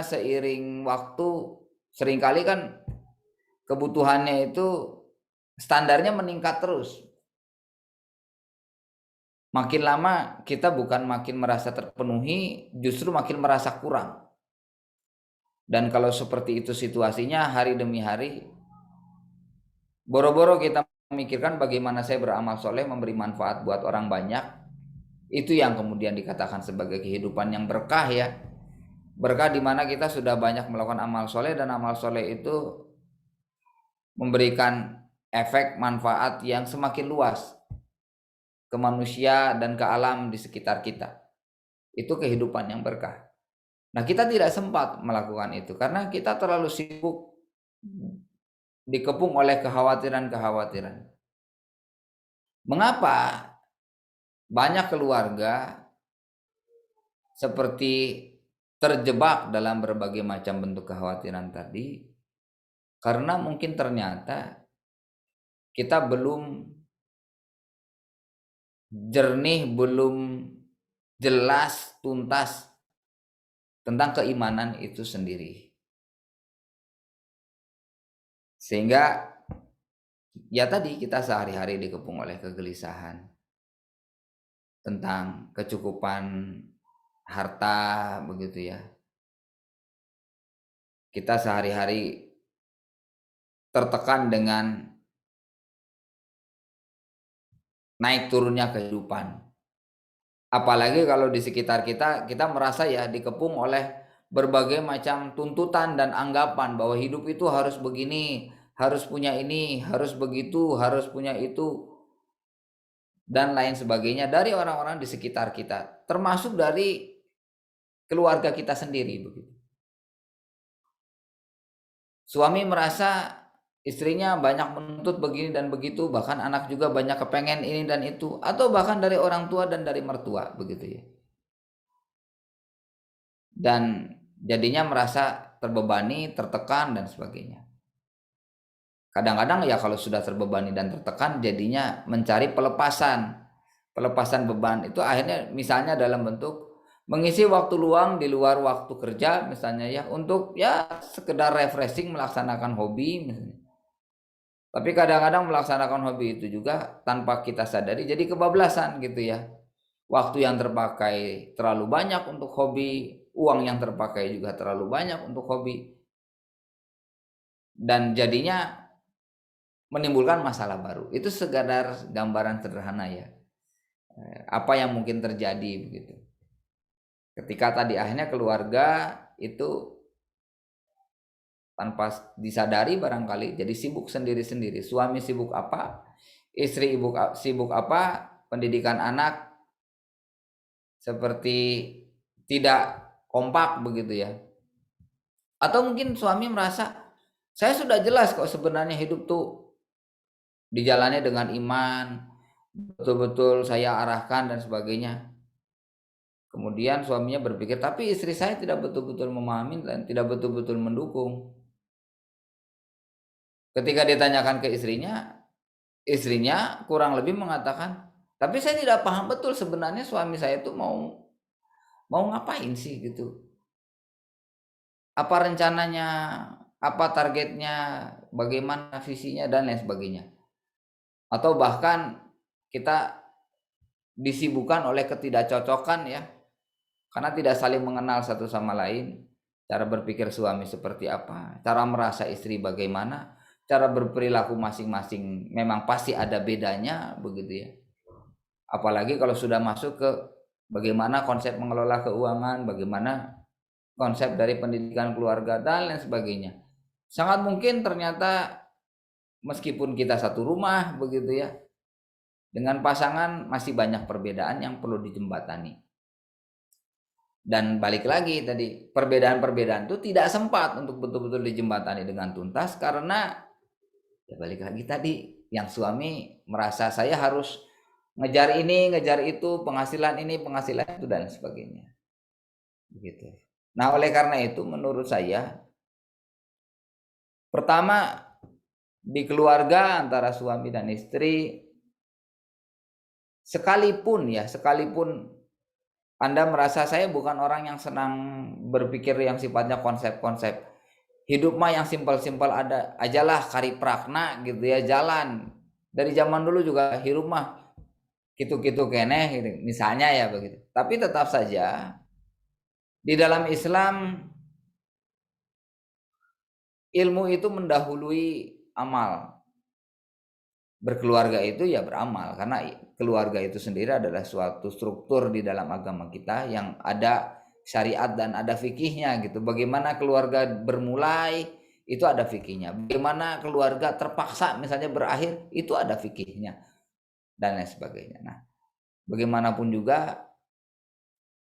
seiring waktu seringkali kan kebutuhannya itu standarnya meningkat terus. Makin lama kita bukan makin merasa terpenuhi, justru makin merasa kurang. Dan kalau seperti itu situasinya hari demi hari, boro-boro kita memikirkan bagaimana saya beramal soleh memberi manfaat buat orang banyak, itu yang kemudian dikatakan sebagai kehidupan yang berkah ya. Berkah di mana kita sudah banyak melakukan amal soleh dan amal soleh itu memberikan efek manfaat yang semakin luas ke manusia dan ke alam di sekitar kita. Itu kehidupan yang berkah. Nah, kita tidak sempat melakukan itu karena kita terlalu sibuk dikepung oleh kekhawatiran-kekhawatiran. Mengapa banyak keluarga seperti terjebak dalam berbagai macam bentuk kekhawatiran tadi? Karena mungkin ternyata kita belum jernih, belum jelas, tuntas tentang keimanan itu sendiri. Sehingga ya tadi kita sehari-hari dikepung oleh kegelisahan tentang kecukupan harta begitu ya. Kita sehari-hari tertekan dengan naik turunnya kehidupan. Apalagi kalau di sekitar kita merasa ya dikepung oleh berbagai macam tuntutan dan anggapan bahwa hidup itu harus begini, harus punya ini, harus begitu, harus punya itu, dan lain sebagainya dari orang-orang di sekitar kita, termasuk dari keluarga kita sendiri begitu. Suami merasa istrinya banyak menuntut begini dan begitu, bahkan anak juga banyak kepengen ini dan itu, atau bahkan dari orang tua dan dari mertua begitu ya. Dan jadinya merasa terbebani, tertekan dan sebagainya. Kadang-kadang ya kalau sudah terbebani dan tertekan jadinya mencari pelepasan. Pelepasan beban itu akhirnya misalnya dalam bentuk mengisi waktu luang di luar waktu kerja misalnya ya untuk ya sekedar refreshing melaksanakan hobi misalnya. Tapi kadang-kadang melaksanakan hobi itu juga tanpa kita sadari jadi kebablasan gitu ya. Waktu yang terpakai terlalu banyak untuk hobi, uang yang terpakai juga terlalu banyak untuk hobi. Dan jadinya menimbulkan masalah baru. Itu sekadar gambaran sederhana ya. Apa yang mungkin terjadi begitu. Ketika tadi akhirnya keluarga itu tanpa disadari barangkali jadi sibuk sendiri-sendiri. Suami sibuk apa, istri sibuk apa, pendidikan anak seperti tidak kompak begitu ya. Atau mungkin suami merasa saya sudah jelas kok sebenarnya hidup tuh dijalani dengan iman, betul-betul saya arahkan dan sebagainya. Kemudian suaminya berpikir, tapi istri saya tidak betul-betul memahami dan tidak betul-betul mendukung. Ketika ditanyakan ke istrinya kurang lebih mengatakan, tapi saya tidak paham betul sebenarnya suami saya itu mau ngapain sih gitu. Apa rencananya, apa targetnya, bagaimana visinya dan lain sebagainya. Atau bahkan kita disibukkan oleh ketidakcocokan ya, karena tidak saling mengenal satu sama lain. Cara berpikir suami seperti apa, cara merasa istri bagaimana, cara berperilaku masing-masing memang pasti ada bedanya begitu ya. Apalagi kalau sudah masuk ke bagaimana konsep mengelola keuangan, bagaimana konsep dari pendidikan keluarga dan lain sebagainya. Sangat mungkin ternyata meskipun kita satu rumah begitu ya, dengan pasangan masih banyak perbedaan yang perlu dijembatani. Dan balik lagi tadi, perbedaan-perbedaan itu tidak sempat untuk betul-betul dijembatani dengan tuntas karena ya balik lagi tadi, yang suami merasa saya harus ngejar ini, ngejar itu, penghasilan ini, penghasilan itu dan sebagainya. Begitu. Nah, oleh karena itu menurut saya pertama di keluarga antara suami dan istri sekalipun Anda merasa saya bukan orang yang senang berpikir yang sifatnya konsep-konsep. Hidup mah yang simpel-simpel ada ajalah kari prakna gitu ya, jalan. Dari zaman dulu juga hidup mah gitu-gitu keneh gitu. Misalnya ya begitu. Tapi tetap saja di dalam Islam ilmu itu mendahului amal. Berkeluarga itu ya beramal, karena keluarga itu sendiri adalah suatu struktur di dalam agama kita yang ada syariat dan ada fikihnya gitu. Bagaimana keluarga bermulai itu ada fikihnya. Bagaimana keluarga terpaksa misalnya berakhir itu ada fikihnya dan lain sebagainya. Nah, bagaimanapun juga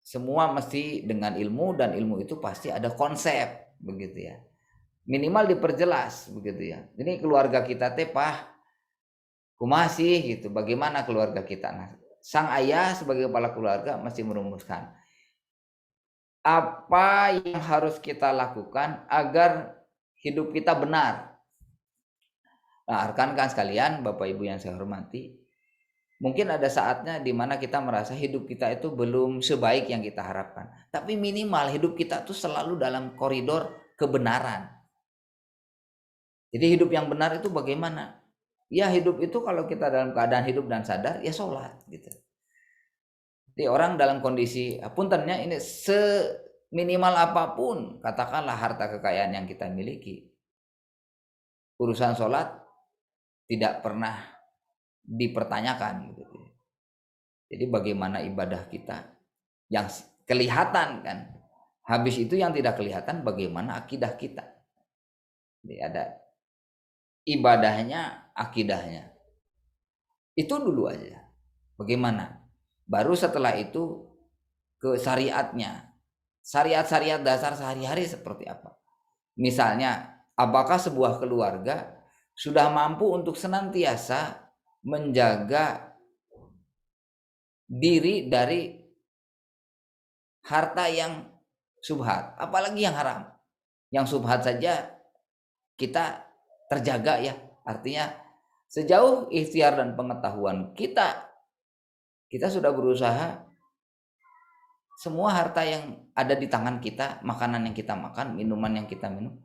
semua mesti dengan ilmu, dan ilmu itu pasti ada konsep begitu ya. Minimal diperjelas begitu ya. Ini keluarga kita tepah masih gitu, bagaimana keluarga kita. Nah, sang ayah sebagai kepala keluarga mesti merumuskan apa yang harus kita lakukan agar hidup kita benar. Nah, rekan-rekan sekalian, Bapak Ibu yang saya hormati, mungkin ada saatnya di mana kita merasa hidup kita itu belum sebaik yang kita harapkan. Tapi minimal hidup kita tuh selalu dalam koridor kebenaran. Jadi hidup yang benar itu bagaimana? Ya hidup itu kalau kita dalam keadaan hidup dan sadar, ya sholat gitu. Jadi orang dalam kondisi puntennya ini seminimal apapun, katakanlah harta kekayaan yang kita miliki, urusan sholat tidak pernah dipertanyakan gitu. Jadi bagaimana ibadah kita yang kelihatan kan, habis itu yang tidak kelihatan bagaimana akidah kita. Jadi ada ibadahnya, akidahnya. Itu dulu aja. Bagaimana? Baru setelah itu ke syariatnya. Syariat-syariat dasar sehari-hari seperti apa? Misalnya, apakah sebuah keluarga sudah mampu untuk senantiasa menjaga diri dari harta yang subhat, apalagi yang haram. Yang subhat saja kita terjaga ya. Artinya sejauh ikhtiar dan pengetahuan kita sudah berusaha semua harta yang ada di tangan kita, makanan yang kita makan, minuman yang kita minum,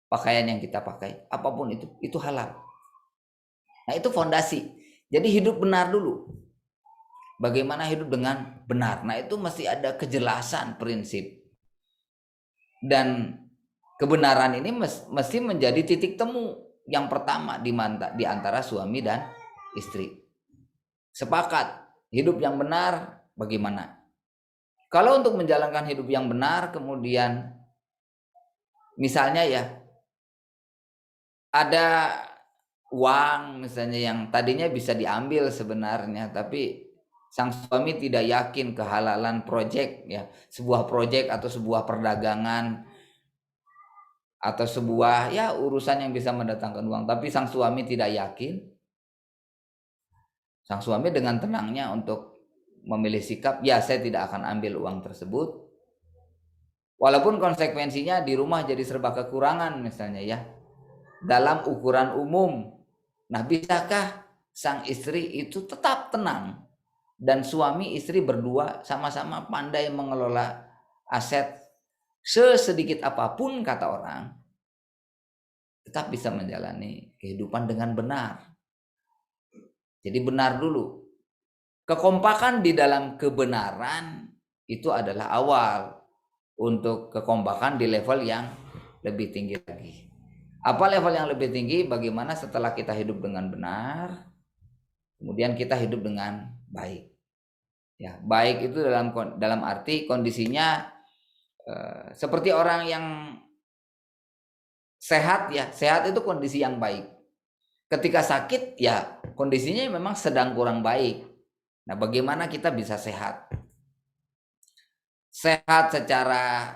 pakaian yang kita pakai, apapun itu halal. Nah, itu fondasi. Jadi hidup benar dulu. Bagaimana hidup dengan benar? Nah, itu mesti ada kejelasan prinsip. Dan kebenaran ini mesti menjadi titik temu yang pertama di antara suami dan istri. Sepakat, hidup yang benar bagaimana? Kalau untuk menjalankan hidup yang benar, kemudian misalnya ya ada uang misalnya yang tadinya bisa diambil sebenarnya, tapi sang suami tidak yakin kehalalan proyek ya, sebuah proyek atau sebuah perdagangan atau sebuah ya urusan yang bisa mendatangkan uang, tapi sang suami tidak yakin. Sang suami dengan tenangnya untuk memilih sikap, ya saya tidak akan ambil uang tersebut. Walaupun konsekuensinya di rumah jadi serba kekurangan misalnya ya, dalam ukuran umum. Nah, bisakah sang istri itu tetap tenang dan suami istri berdua sama-sama pandai mengelola aset sesedikit apapun kata orang, tetap bisa menjalani kehidupan dengan benar. Jadi benar dulu. Kekompakan di dalam kebenaran itu adalah awal untuk kekompakan di level yang lebih tinggi lagi. Apa level yang lebih tinggi? Bagaimana setelah kita hidup dengan benar, kemudian kita hidup dengan baik. Ya, baik itu dalam arti kondisinya seperti orang yang sehat ya. Sehat itu kondisi yang baik. Ketika sakit ya kondisinya memang sedang kurang baik. Nah, bagaimana kita bisa sehat? Sehat secara,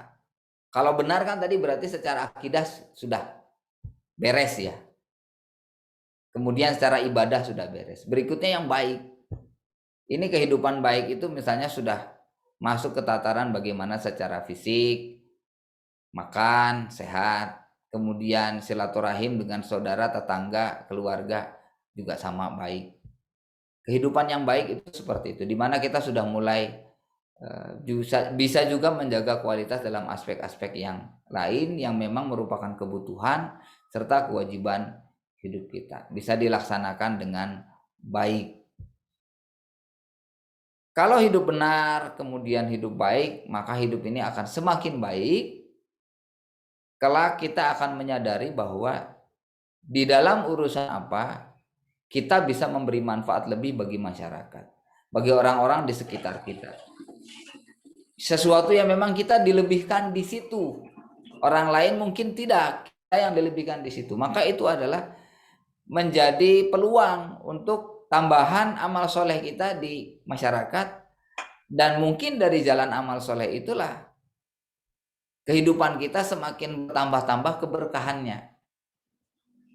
kalau benar kan tadi berarti secara akidah sudah beres ya. Kemudian secara ibadah sudah beres. Berikutnya yang baik. Ini kehidupan baik itu misalnya sudah masuk ke tataran bagaimana secara fisik, makan, sehat. Kemudian silaturahim dengan saudara, tetangga, keluarga juga sama baik. Kehidupan yang baik itu seperti itu. Dimana kita sudah mulai bisa juga menjaga kualitas dalam aspek-aspek yang lain yang memang merupakan kebutuhan serta kewajiban hidup kita, bisa dilaksanakan dengan baik. Kalau hidup benar kemudian hidup baik, maka hidup ini akan semakin baik kelak kita akan menyadari bahwa di dalam urusan apa kita bisa memberi manfaat lebih bagi masyarakat, bagi orang-orang di sekitar kita. Sesuatu yang memang kita dilebihkan di situ, orang lain mungkin tidak, kita yang dilebihkan di situ. Maka itu adalah menjadi peluang untuk tambahan amal soleh kita di masyarakat, dan mungkin dari jalan amal soleh itulah kehidupan kita semakin bertambah-tambah keberkahannya.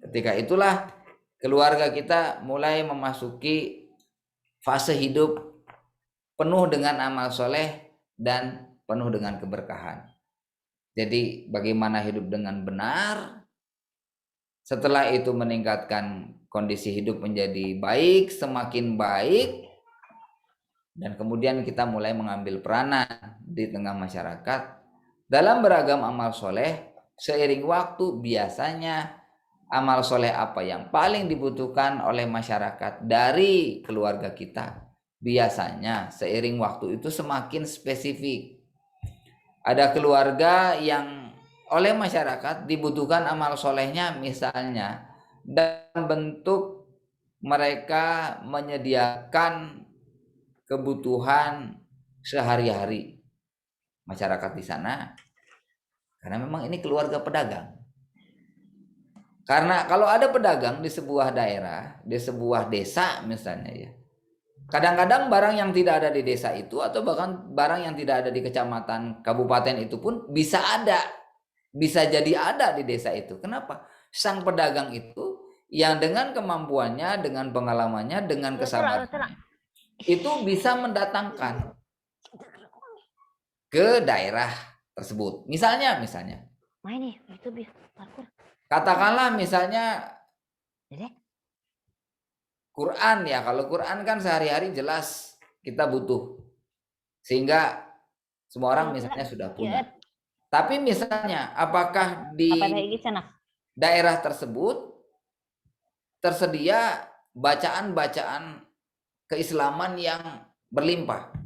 Ketika itulah keluarga kita mulai memasuki fase hidup penuh dengan amal soleh dan penuh dengan keberkahan. Jadi bagaimana hidup dengan benar, setelah itu meningkatkan kondisi hidup menjadi baik, semakin baik, dan kemudian kita mulai mengambil peranan di tengah masyarakat dalam beragam amal soleh. Seiring waktu biasanya amal soleh apa yang paling dibutuhkan oleh masyarakat dari keluarga kita, biasanya seiring waktu itu semakin spesifik. Ada keluarga yang oleh masyarakat dibutuhkan amal solehnya misalnya dalam bentuk mereka menyediakan kebutuhan sehari-hari masyarakat di sana, karena memang ini keluarga pedagang. Karena kalau ada pedagang di sebuah daerah, di sebuah desa misalnya ya, kadang-kadang barang yang tidak ada di desa itu atau bahkan barang yang tidak ada di kecamatan, kabupaten itu pun bisa ada, bisa jadi ada di desa itu. Kenapa? Sang pedagang itu yang dengan kemampuannya, dengan pengalamannya, dengan kesabarannya itu bisa mendatangkan ke daerah tersebut. Misalnya katakanlah misalnya Quran ya, kalau Quran kan sehari-hari jelas kita butuh, sehingga semua orang misalnya sudah punya. Tapi misalnya apakah di daerah tersebut tersedia bacaan-bacaan keislaman yang berlimpah?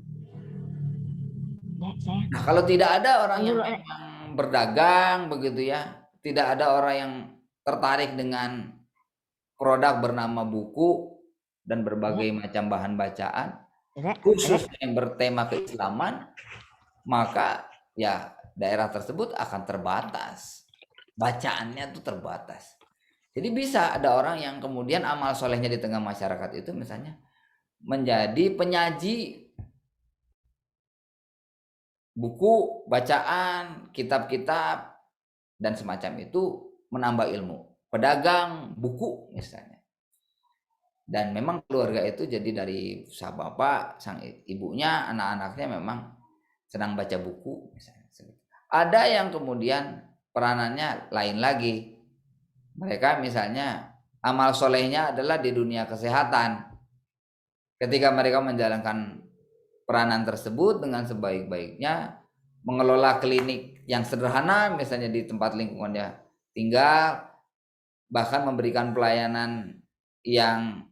Nah, kalau tidak ada orang yang memang berdagang begitu ya, tidak ada orang yang tertarik dengan produk bernama buku dan berbagai macam bahan bacaan khusus yang bertema keislaman, maka ya daerah tersebut akan terbatas, bacaannya tuh terbatas. Jadi bisa ada orang yang kemudian amal solehnya di tengah masyarakat itu misalnya menjadi penyaji buku bacaan, kitab-kitab dan semacam itu, menambah ilmu, pedagang buku misalnya. Dan memang keluarga itu jadi dari sang bapak, sang ibunya, anak-anaknya memang senang baca buku misalnya. Ada yang kemudian peranannya lain lagi, mereka misalnya amal solehnya adalah di dunia kesehatan. Ketika mereka menjalankan peranan tersebut dengan sebaik-baiknya, mengelola klinik yang sederhana misalnya di tempat lingkungannya tinggal, bahkan memberikan pelayanan yang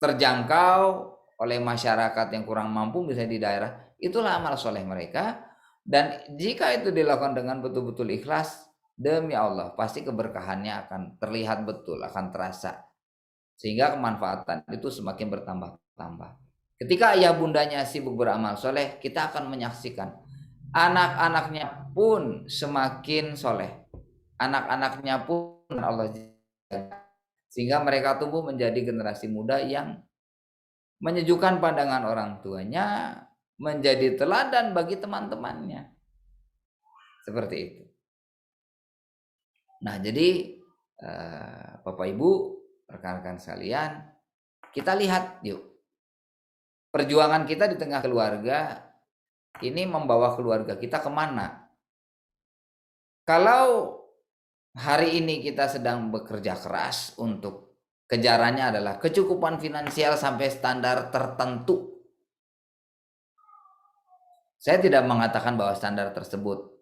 terjangkau oleh masyarakat yang kurang mampu misalnya di daerah, itulah amal soleh mereka. Dan jika itu dilakukan dengan betul-betul ikhlas, demi Allah pasti keberkahannya akan terlihat betul, akan terasa, sehingga kemanfaatan itu semakin bertambah-tambah. Ketika ayah bundanya sibuk beramal soleh, kita akan menyaksikan anak-anaknya pun semakin soleh, anak-anaknya pun Allah jaga, sehingga mereka tumbuh menjadi generasi muda yang menyejukkan pandangan orang tuanya, menjadi teladan bagi teman-temannya. Seperti itu. Nah, jadi Bapak Ibu, rekan-rekan sekalian, kita lihat yuk, perjuangan kita di tengah keluarga ini membawa keluarga kita kemana. Kalau hari ini kita sedang bekerja keras untuk kejarannya adalah kecukupan finansial sampai standar tertentu, Saya tidak mengatakan bahwa standar tersebut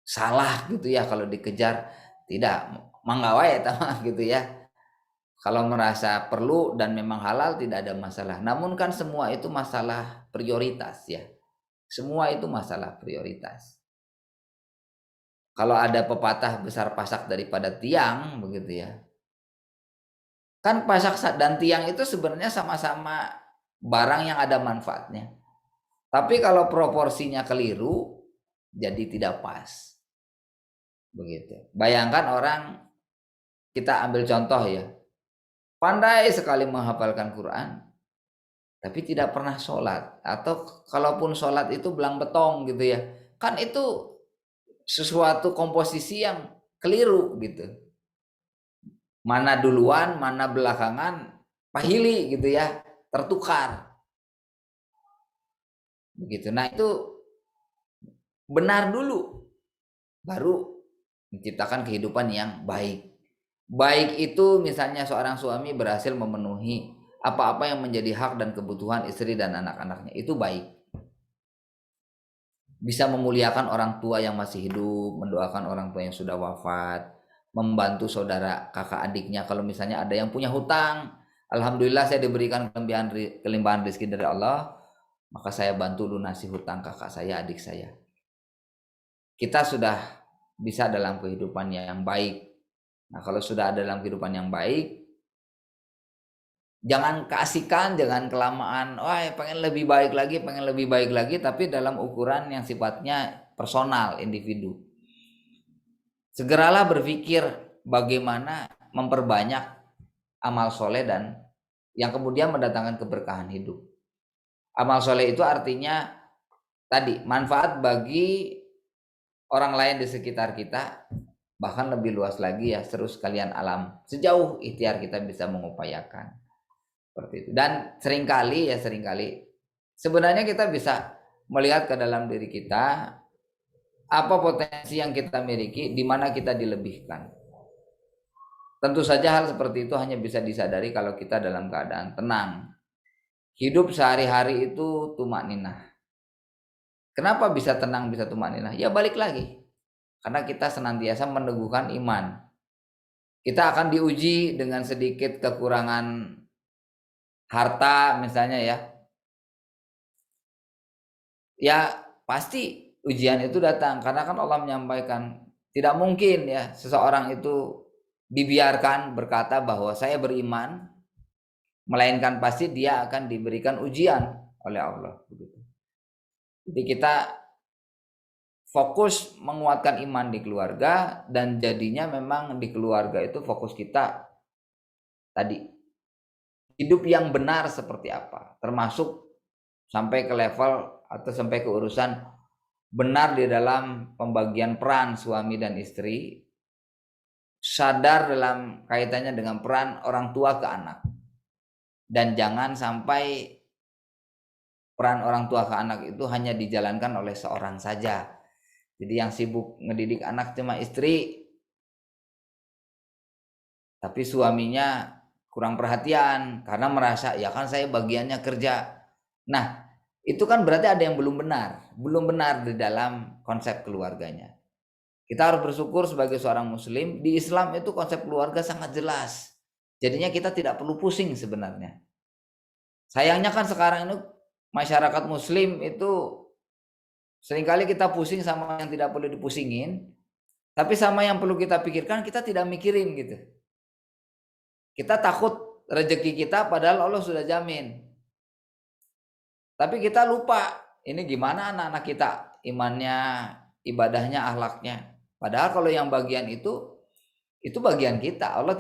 salah gitu ya kalau dikejar, tidak, mangga wae eta gitu ya. Kalau merasa perlu dan memang halal tidak ada masalah. Namun kan semua itu masalah prioritas ya. Semua itu masalah prioritas. Kalau ada pepatah besar pasak daripada tiang begitu ya. Kan pasak dan tiang itu sebenarnya sama-sama barang yang ada manfaatnya. Tapi kalau proporsinya keliru jadi tidak pas. Begitu. Bayangkan orang, kita ambil contoh ya. Pandai sekali menghafalkan Quran tapi tidak pernah sholat, atau kalaupun sholat itu belang betong gitu ya, kan itu sesuatu komposisi yang keliru gitu, mana duluan mana belakangan pahili gitu ya, tertukar begitu. Nah itu benar dulu baru menciptakan kehidupan yang baik. Baik itu misalnya seorang suami berhasil memenuhi apa-apa yang menjadi hak dan kebutuhan istri dan anak-anaknya, itu baik. Bisa memuliakan orang tua yang masih hidup, mendoakan orang tua yang sudah wafat, membantu saudara kakak adiknya kalau misalnya ada yang punya hutang. Alhamdulillah saya diberikan kelimpahan rezeki dari Allah, maka saya bantu lunasi hutang kakak saya, adik saya. Kita sudah bisa dalam kehidupan yang baik. Nah kalau sudah ada dalam kehidupan yang baik, jangan keasikan, jangan kelamaan, wah pengen lebih baik lagi, pengen lebih baik lagi, tapi dalam ukuran yang sifatnya personal, individu. Segeralah berpikir bagaimana memperbanyak amal soleh dan yang kemudian mendatangkan keberkahan hidup. Amal soleh itu artinya tadi manfaat bagi orang lain di sekitar kita, bahkan lebih luas lagi ya, seru sekalian alam, sejauh ikhtiar kita bisa mengupayakan. Seperti itu. Dan seringkali sebenarnya kita bisa melihat ke dalam diri kita apa potensi yang kita miliki, di mana kita dilebihkan. Tentu saja hal seperti itu hanya bisa disadari kalau kita dalam keadaan tenang. Hidup sehari-hari itu tumakninah. Kenapa bisa tenang, bisa tumakninah? Ya balik lagi, karena kita senantiasa meneguhkan iman. Kita akan diuji dengan sedikit kekurangan harta misalnya ya. Ya pasti ujian itu datang, karena kan Allah menyampaikan tidak mungkin ya seseorang itu dibiarkan berkata bahwa saya beriman, melainkan pasti dia akan diberikan ujian oleh Allah. Jadi kita fokus menguatkan iman di keluarga, dan jadinya memang di keluarga itu fokus kita tadi hidup yang benar seperti apa, termasuk sampai ke level atau sampai ke urusan benar di dalam pembagian peran suami dan istri, sadar dalam kaitannya dengan peran orang tua ke anak, dan jangan sampai peran orang tua ke anak itu hanya dijalankan oleh seorang saja. Jadi yang sibuk ngedidik anak cuma istri, tapi suaminya kurang perhatian karena merasa ya kan saya bagiannya kerja. Nah itu kan berarti ada yang belum benar di dalam konsep keluarganya. Kita harus bersyukur sebagai seorang muslim, di Islam itu konsep keluarga sangat jelas. Jadinya kita tidak perlu pusing sebenarnya. Sayangnya kan sekarang ini masyarakat muslim itu seringkali kita pusing sama yang tidak perlu dipusingin, tapi sama yang perlu kita pikirkan kita tidak mikirin gitu. Kita takut rezeki kita padahal Allah sudah jamin. Tapi kita lupa ini gimana anak-anak kita imannya, ibadahnya, akhlaknya. Padahal kalau yang bagian itu bagian kita. Allah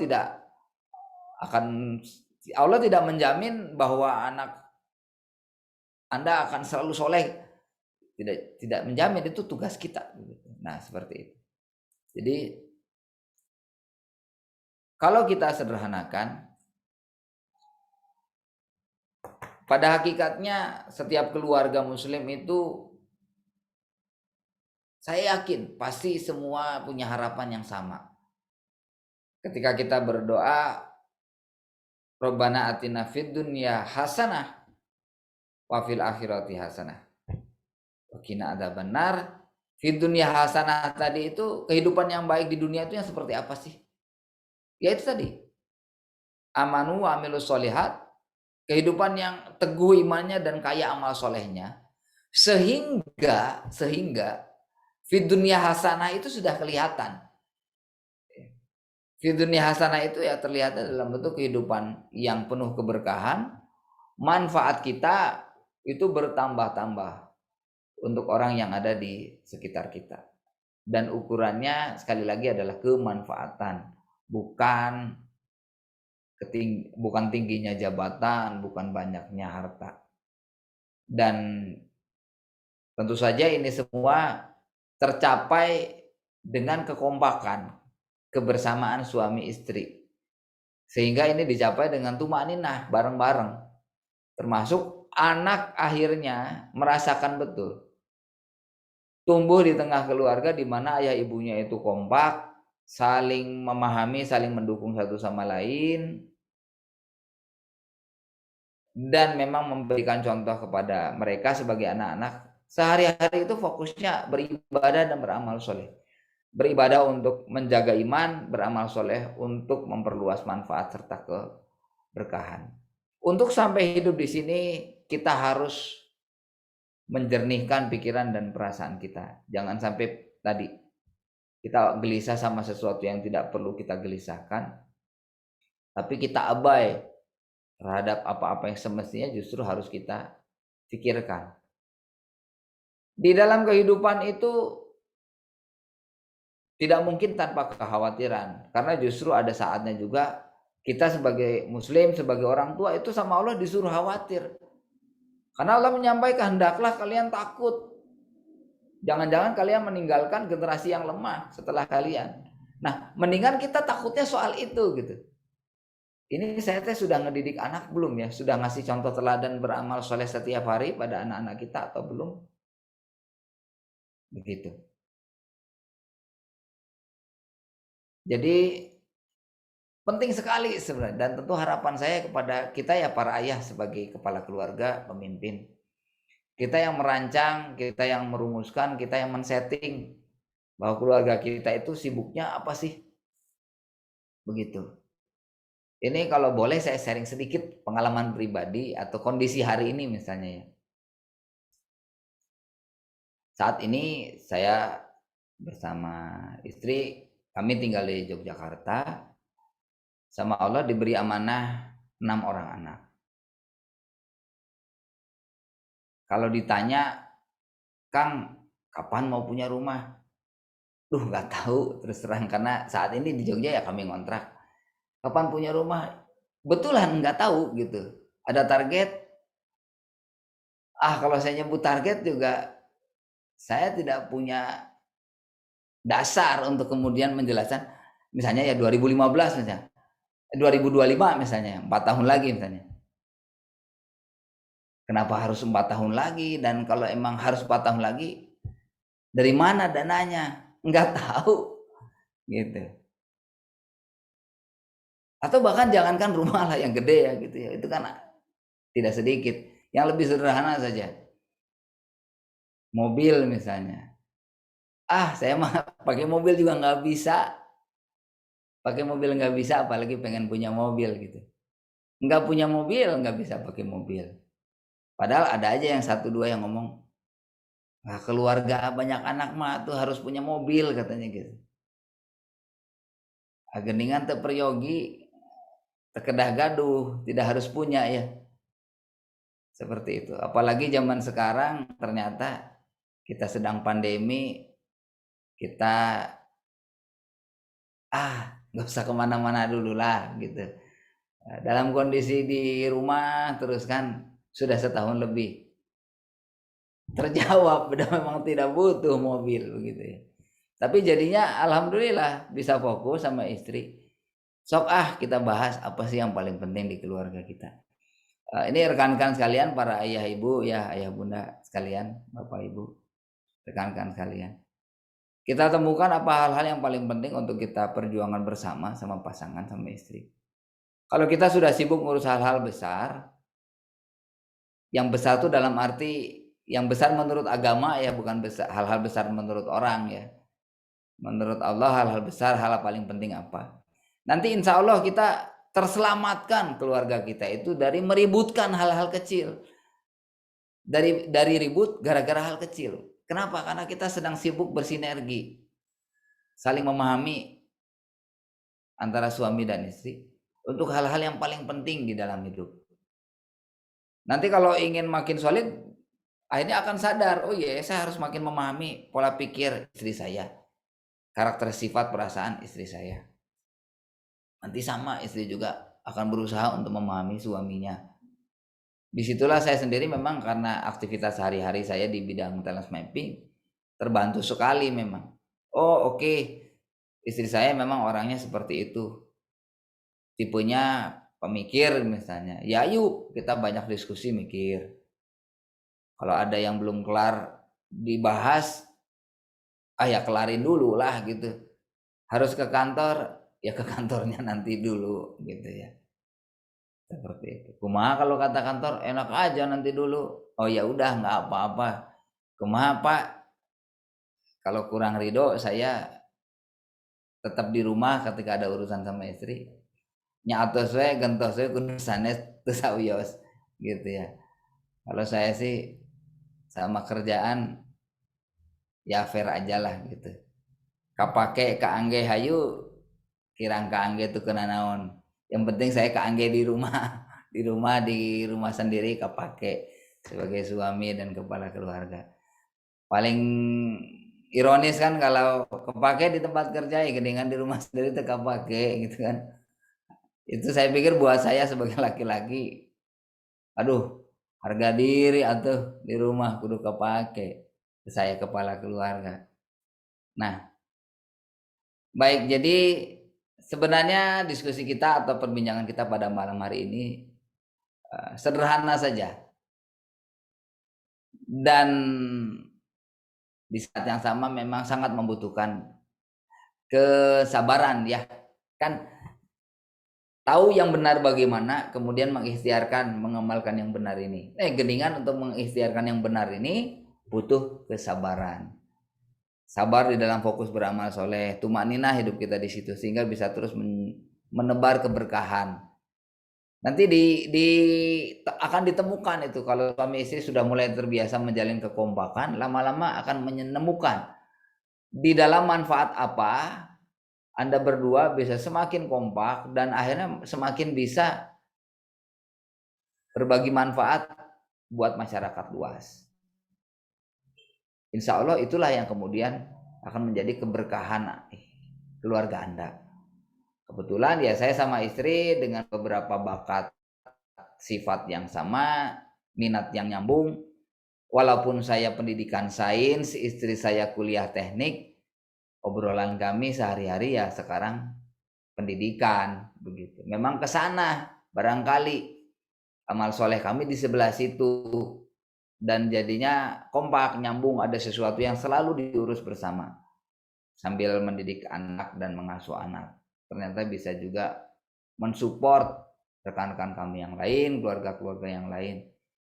tidak menjamin bahwa anak Anda akan selalu soleh. Tidak menjamin, itu tugas kita. Nah seperti itu. Jadi kalau kita sederhanakan, pada hakikatnya setiap keluarga muslim itu saya yakin pasti semua punya harapan yang sama. Ketika kita berdoa, Rabbana atina fid dunya hasanah wa fil akhirati hasanah wa qina adzabannar. Fid dunya hasanah tadi itu kehidupan yang baik di dunia itu yang seperti apa sih? Ya itu tadi, amanu wa amilus solihat, kehidupan yang teguh imannya dan kaya amal solehnya, sehingga fid dunya hasanah itu sudah kelihatan. Fid dunya hasanah itu ya terlihat dalam bentuk kehidupan yang penuh keberkahan, manfaat kita itu bertambah-tambah untuk orang yang ada di sekitar kita. Dan ukurannya sekali lagi adalah kemanfaatan, bukan tingginya jabatan, bukan banyaknya harta. Dan tentu saja ini semua tercapai dengan kekompakan, kebersamaan suami istri. Sehingga ini dicapai dengan tumaninah bareng-bareng. Termasuk anak akhirnya merasakan betul tumbuh di tengah keluarga di mana ayah ibunya itu kompak, saling memahami, saling mendukung satu sama lain, dan memang memberikan contoh kepada mereka sebagai anak-anak. Sehari-hari itu fokusnya beribadah dan beramal soleh. Beribadah untuk menjaga iman, beramal soleh untuk memperluas manfaat serta keberkahan. Untuk sampai hidup di sini kita harus menjernihkan pikiran dan perasaan kita. Jangan sampai tadi kita gelisah sama sesuatu yang tidak perlu kita gelisahkan, tapi kita abai terhadap apa-apa yang semestinya justru harus kita pikirkan. Di dalam kehidupan itu tidak mungkin tanpa kekhawatiran, karena justru ada saatnya juga kita sebagai muslim, sebagai orang tua itu sama Allah disuruh khawatir. Karena Allah menyampaikan, hendaklah kalian takut. Jangan-jangan kalian meninggalkan generasi yang lemah setelah kalian. Nah, mendingan kita takutnya soal itu gitu. Ini saya sudah ngedidik anak belum ya? Sudah ngasih contoh teladan beramal soleh setiap hari pada anak-anak kita atau belum? Begitu. Jadi penting sekali sebenarnya, dan tentu harapan saya kepada kita ya para ayah sebagai kepala keluarga, pemimpin. Kita yang merancang, kita yang merumuskan, kita yang men-setting bahwa keluarga kita itu sibuknya apa sih? Begitu. Ini kalau boleh saya sharing sedikit pengalaman pribadi atau kondisi hari ini misalnya ya. Saat ini saya bersama istri, kami tinggal di Yogyakarta. Sama Allah diberi amanah 6 orang anak. Kalau ditanya, Kang, kapan mau punya rumah? Nggak tahu terus terang, karena saat ini di Jogja ya kami ngontrak. Kapan punya rumah? Betulan nggak tahu gitu. Ada target? Kalau saya nyebut target juga saya tidak punya dasar untuk kemudian menjelaskan. Misalnya ya 2015 misalnya. 2025 misalnya, 4 tahun lagi misalnya. Kenapa harus 4 tahun lagi? Dan kalau emang harus 4 tahun lagi, dari mana dananya? Nggak tahu gitu. Atau bahkan jangankan rumah lah yang gede ya gitu ya, itu kan tidak sedikit. Yang lebih sederhana saja, mobil misalnya. Saya mah pakai mobil juga nggak bisa. Pakai mobil nggak bisa, apalagi pengen punya mobil gitu. Nggak punya mobil nggak bisa pakai mobil. Padahal ada aja yang satu dua yang ngomong, keluarga banyak anak mah tuh harus punya mobil katanya gitu. Geningan teu peryogi, terkedah gaduh, tidak harus punya ya. Seperti itu. Apalagi zaman sekarang ternyata kita sedang pandemi, kita nggak usah kemana-mana dulu lah gitu. Dalam kondisi di rumah terus kan sudah setahun lebih. Terjawab, memang tidak butuh mobil begitu ya. Tapi jadinya alhamdulillah bisa fokus sama istri. Sok kita bahas apa sih yang paling penting di keluarga kita. Ini rekan-rekan sekalian, para ayah ibu ya, ayah bunda sekalian, bapak ibu, rekan-rekan sekalian. Kita temukan apa hal-hal yang paling penting untuk kita perjuangan bersama sama pasangan, sama istri. Kalau kita sudah sibuk ngurus hal-hal besar, Yang besar itu dalam arti yang besar menurut agama ya, bukan besar hal-hal besar menurut orang ya. Menurut Allah hal-hal besar, hal paling penting apa? Nanti insya Allah kita terselamatkan keluarga kita itu dari meributkan hal-hal kecil. Dari ribut gara-gara hal kecil. Kenapa? Karena kita sedang sibuk bersinergi. Saling memahami antara suami dan istri untuk hal-hal yang paling penting di dalam hidup. Nanti kalau ingin makin solid, akhirnya akan sadar, oh iya saya harus makin memahami pola pikir istri saya, karakter sifat perasaan istri saya. Nanti sama istri juga akan berusaha untuk memahami suaminya. Disitulah saya sendiri memang karena aktivitas sehari-hari saya di bidang talent mapping terbantu sekali memang. Oh oke, istri saya memang orangnya seperti itu. Tipenya pemikir misalnya. Ya yuk kita banyak diskusi mikir. Kalau ada yang belum kelar dibahas, ya kelarin dulu lah gitu. Harus ke kantor, ya ke kantornya nanti dulu gitu ya. Seperti itu. Kumaha kalau kata kantor, enak aja nanti dulu. Oh ya udah nggak apa-apa. Kumaha Pak, kalau kurang ridho saya tetap di rumah ketika ada urusan sama istri. Nya atos we gentos we kudu sanes teu sauyos gitu ya. Kalau saya sih sama kerjaan ya fair aja lah gitu. Kapake kaangge hayu kirang kaangge tuh kena naon. Yang penting saya kaangge di rumah, di rumah sendiri kapake sebagai suami dan kepala keluarga. Paling ironis kan kalau kepake di tempat kerja ya gedengan di rumah sendiri tuh kepake gitu kan. Itu saya pikir buat saya sebagai laki-laki, aduh harga diri atuh di rumah kudu kepake. Saya kepala keluarga. Nah, baik, jadi sebenarnya diskusi kita atau perbincangan kita pada malam hari ini sederhana saja. Dan di saat yang sama memang sangat membutuhkan kesabaran ya. Kan tahu yang benar bagaimana, kemudian mengikhtiarkan, mengamalkan yang benar ini. Geningan untuk mengikhtiarkan yang benar ini butuh kesabaran. Sabar di dalam fokus beramal soleh, tumaninah hidup kita di situ sehingga bisa terus menebar keberkahan. Nanti akan ditemukan itu kalau suami istri sudah mulai terbiasa menjalin kekompakan, lama-lama akan menemukan di dalam manfaat apa Anda berdua bisa semakin kompak dan akhirnya semakin bisa berbagi manfaat buat masyarakat luas. Insya Allah itulah yang kemudian akan menjadi keberkahan keluarga Anda. Kebetulan ya saya sama istri dengan beberapa bakat sifat yang sama, minat yang nyambung. Walaupun saya pendidikan sains, istri saya kuliah teknik, obrolan kami sehari-hari ya sekarang pendidikan begitu. Memang ke sana barangkali amal soleh kami di sebelah situ dan jadinya kompak nyambung, ada sesuatu yang selalu diurus bersama sambil mendidik anak dan mengasuh anak. Ternyata bisa juga mensupport rekan-rekan kami yang lain, keluarga-keluarga yang lain.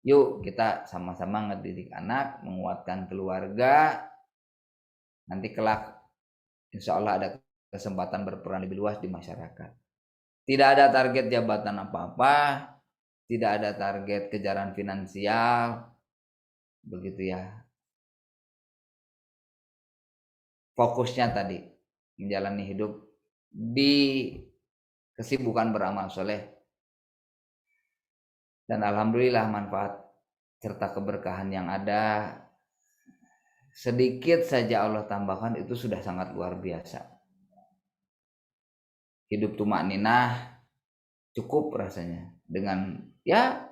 Yuk kita sama-sama ngedidik anak, menguatkan keluarga. Nanti kelak insya Allah ada kesempatan berperan lebih luas di masyarakat. Tidak ada target jabatan apa-apa, tidak ada target kejaran finansial, begitu ya. Fokusnya tadi menjalani hidup di kesibukan beramal soleh. Dan alhamdulillah manfaat serta keberkahan yang ada sedikit saja Allah tambahkan itu sudah sangat luar biasa. Hidup tumakninah cukup rasanya dengan ya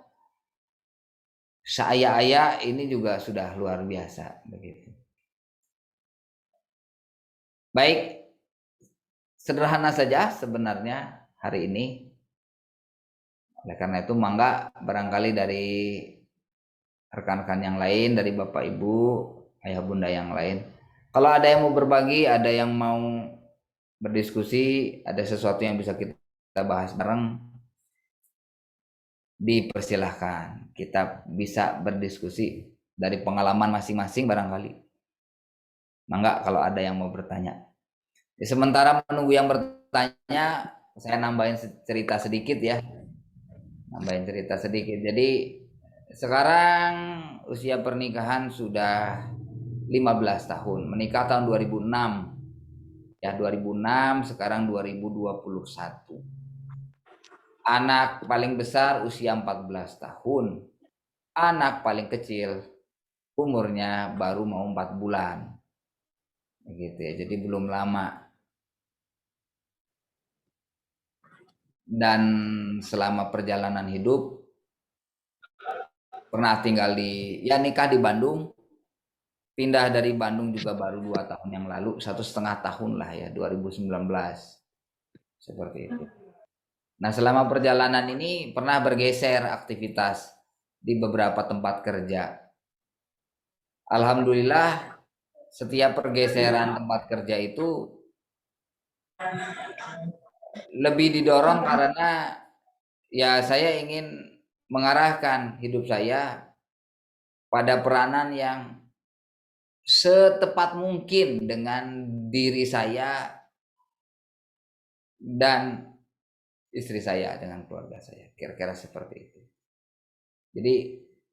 saya ini juga sudah luar biasa begitu. Baik, sederhana saja sebenarnya hari ini. Oleh karena itu mangga barangkali dari rekan-rekan yang lain, dari Bapak Ibu, ayah bunda yang lain. Kalau ada yang mau berbagi, ada yang mau berdiskusi, ada sesuatu yang bisa kita bahas bareng, dipersilahkan. Kita bisa berdiskusi dari pengalaman masing-masing barangkali. Mangga kalau ada yang mau bertanya. Sementara menunggu yang bertanya, saya nambahin cerita sedikit ya. Nambahin cerita sedikit. Jadi sekarang usia pernikahan sudah 15 tahun. Menikah tahun 2006. Ya 2006, sekarang 2021. Anak paling besar usia 14 tahun. Anak paling kecil umurnya baru mau 4 bulan. Gitu ya. Jadi belum lama. Dan selama perjalanan hidup pernah tinggal nikah di Bandung, pindah dari Bandung juga baru 2 tahun yang lalu, 1,5 tahun lah ya, 2019 seperti itu. Nah selama perjalanan ini pernah bergeser aktivitas di beberapa tempat kerja. Alhamdulillah setiap pergeseran tempat kerja itu lebih didorong karena ya saya ingin mengarahkan hidup saya pada peranan yang setepat mungkin dengan diri saya dan istri saya, dengan keluarga saya. Kira-kira seperti itu. Jadi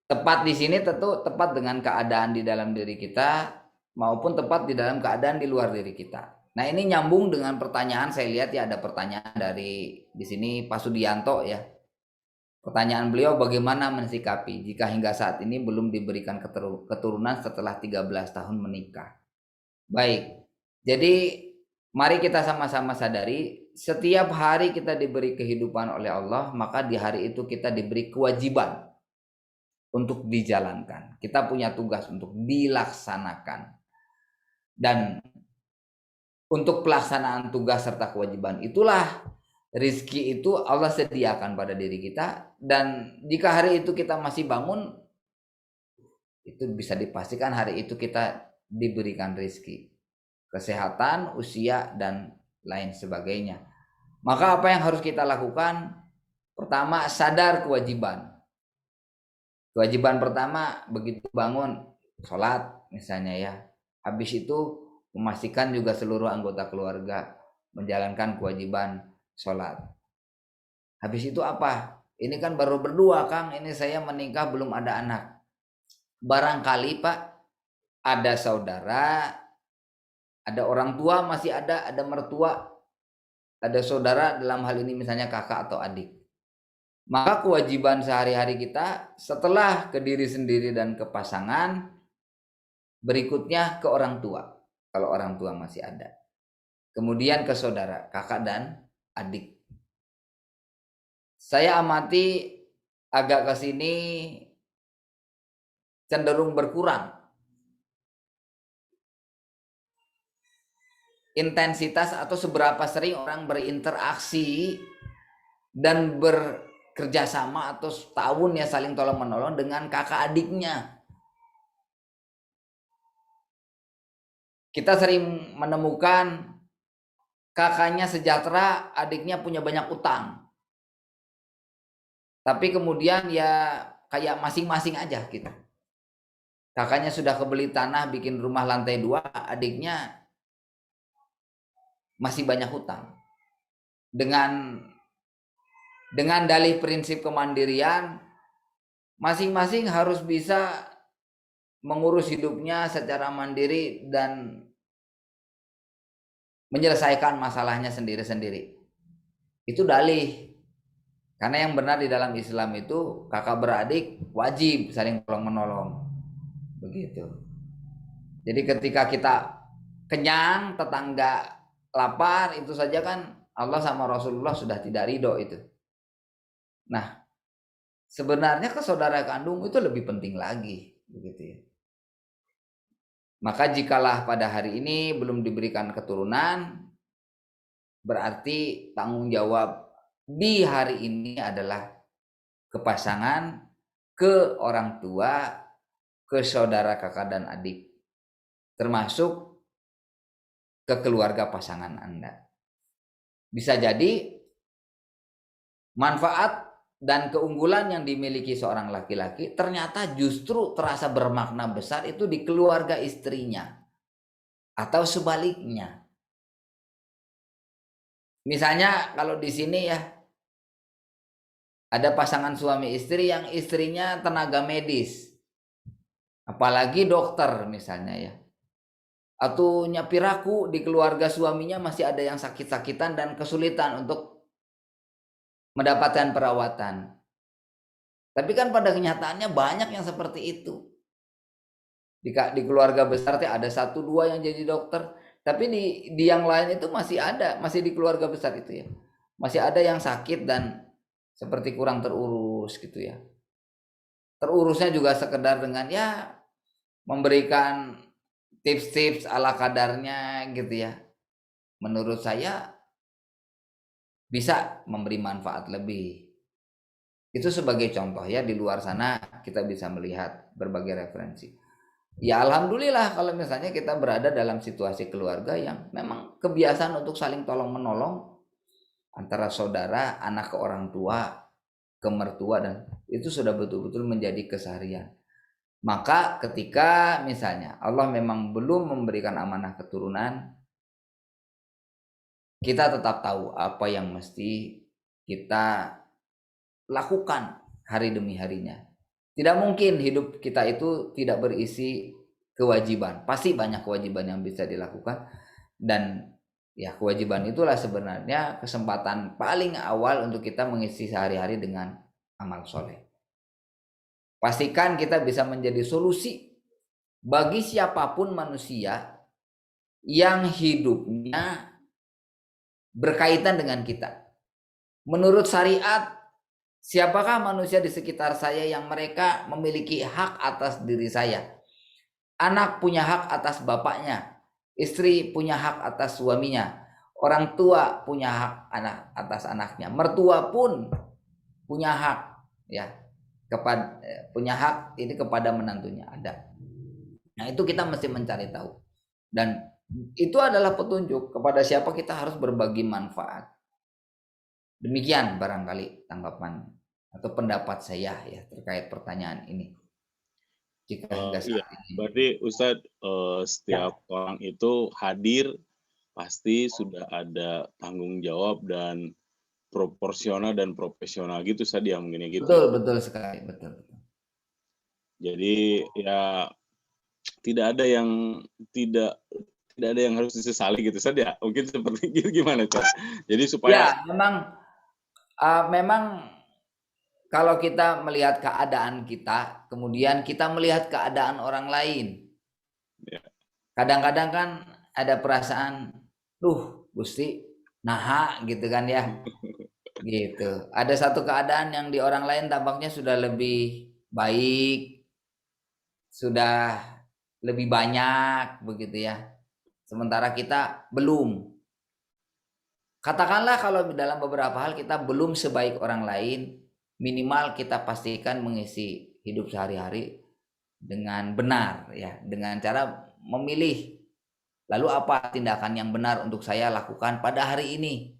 tepat di sini tentu tepat dengan keadaan di dalam diri kita maupun tepat di dalam keadaan di luar diri kita. Nah ini nyambung dengan pertanyaan, saya lihat ya ada pertanyaan dari di sini Pak Sudianto ya. Pertanyaan beliau, bagaimana mensikapi jika hingga saat ini belum diberikan keturunan setelah 13 tahun menikah. Baik, jadi mari kita sama-sama sadari setiap hari kita diberi kehidupan oleh Allah, maka di hari itu kita diberi kewajiban untuk dijalankan. Kita punya tugas untuk dilaksanakan. Dan untuk pelaksanaan tugas serta kewajiban itulah rizki itu Allah sediakan pada diri kita. Dan jika hari itu kita masih bangun, itu bisa dipastikan hari itu kita diberikan rizki, kesehatan, usia, dan lain sebagainya. Maka apa yang harus kita lakukan? Pertama, sadar kewajiban. Kewajiban pertama, begitu bangun, sholat misalnya ya. Habis itu memastikan juga seluruh anggota keluarga menjalankan kewajiban sholat. Habis itu apa? Ini kan baru berdua Kang, ini saya menikah belum ada anak. Barangkali Pak, ada saudara, ada orang tua masih ada mertua, ada saudara dalam hal ini misalnya kakak atau adik. Maka kewajiban sehari-hari kita setelah ke diri sendiri dan ke pasangan, berikutnya ke orang tua, kalau orang tua masih ada. Kemudian ke saudara, kakak dan adik. Saya amati agak ke sini cenderung berkurang intensitas atau seberapa sering orang berinteraksi dan bekerjasama atau setahun ya saling tolong menolong dengan kakak adiknya. Kita sering menemukan kakaknya sejahtera, adiknya punya banyak utang. Tapi kemudian ya kayak masing-masing aja gitu. Kakaknya sudah kebeli tanah bikin rumah lantai 2, adiknya masih banyak hutang. Dengan dalih prinsip kemandirian, masing-masing harus bisa mengurus hidupnya secara mandiri dan menyelesaikan masalahnya sendiri-sendiri. Itu dalih. Karena yang benar di dalam Islam itu kakak beradik wajib saling tolong-menolong. Begitu. Jadi ketika kita kenyang, tetangga lapar, itu saja kan Allah sama Rasulullah sudah tidak ridho itu. Nah, sebenarnya ke saudara kandung itu lebih penting lagi, begitu ya. Maka jikalah pada hari ini belum diberikan keturunan, berarti tanggung jawab di hari ini adalah ke pasangan, ke orang tua, ke saudara kakak dan adik, termasuk ke keluarga pasangan Anda. Bisa jadi manfaat dan keunggulan yang dimiliki seorang laki-laki ternyata justru terasa bermakna besar itu di keluarga istrinya atau sebaliknya. Misalnya kalau di sini ya ada pasangan suami istri yang istrinya tenaga medis, apalagi dokter misalnya ya. Atau nyapiraku di keluarga suaminya masih ada yang sakit-sakitan dan kesulitan untuk mendapatkan perawatan. Tapi kan pada kenyataannya banyak yang seperti itu. Di keluarga besar ada 1-2 yang jadi dokter, tapi di yang lain itu masih ada, masih di keluarga besar itu ya. Masih ada yang sakit dan seperti kurang terurus gitu ya. Terurusnya juga sekedar dengan ya memberikan tips-tips ala kadarnya gitu ya. Menurut saya bisa memberi manfaat lebih. Itu sebagai contoh ya, di luar sana kita bisa melihat berbagai referensi. Ya alhamdulillah kalau misalnya kita berada dalam situasi keluarga yang memang kebiasaan untuk saling tolong menolong antara saudara, anak ke orang tua, ke mertua, dan itu sudah betul-betul menjadi keseharian. Maka ketika misalnya Allah memang belum memberikan amanah keturunan, kita tetap tahu apa yang mesti kita lakukan hari demi harinya. Tidak mungkin hidup kita itu tidak berisi kewajiban. Pasti banyak kewajiban yang bisa dilakukan. Dan ya kewajiban itulah sebenarnya kesempatan paling awal untuk kita mengisi sehari-hari dengan amal soleh. Pastikan kita bisa menjadi solusi bagi siapapun manusia yang hidupnya berkaitan dengan kita. Menurut syariat, siapakah manusia di sekitar saya yang mereka memiliki hak atas diri saya? Anak punya hak atas bapaknya, istri punya hak atas suaminya, orang tua punya hak atas anaknya, mertua pun punya hak ya punya hak ini kepada menantunya ada. Nah itu kita mesti mencari tahu, dan itu adalah petunjuk kepada siapa kita harus berbagi manfaat. Demikian barangkali tanggapan atau pendapat saya ya terkait pertanyaan ini. Jika hingga Iya, saat ini. berarti Ustadz setiap orang itu hadir pasti sudah ada tanggung jawab dan proporsional dan profesional gitu Ustadz ya, mungkin gitu ya. Betul sekali, betul. Jadi ya tidak ada yang tidak ada yang harus disesali gitu Ustadz ya. Mungkin seperti gitu gimana Ustadz? Jadi supaya Ya, memang kalau kita melihat keadaan kita, kemudian kita melihat keadaan orang lain. ya, Kadang-kadang kan ada perasaan, Gusti, naha gitu kan ya. Gitu. Ada satu keadaan yang di orang lain tampaknya sudah lebih baik, sudah lebih banyak begitu ya. Sementara kita belum. Katakanlah kalau dalam beberapa hal kita belum sebaik orang lain, minimal kita pastikan mengisi hidup sehari-hari dengan benar ya, dengan cara memilih lalu apa tindakan yang benar untuk saya lakukan pada hari ini.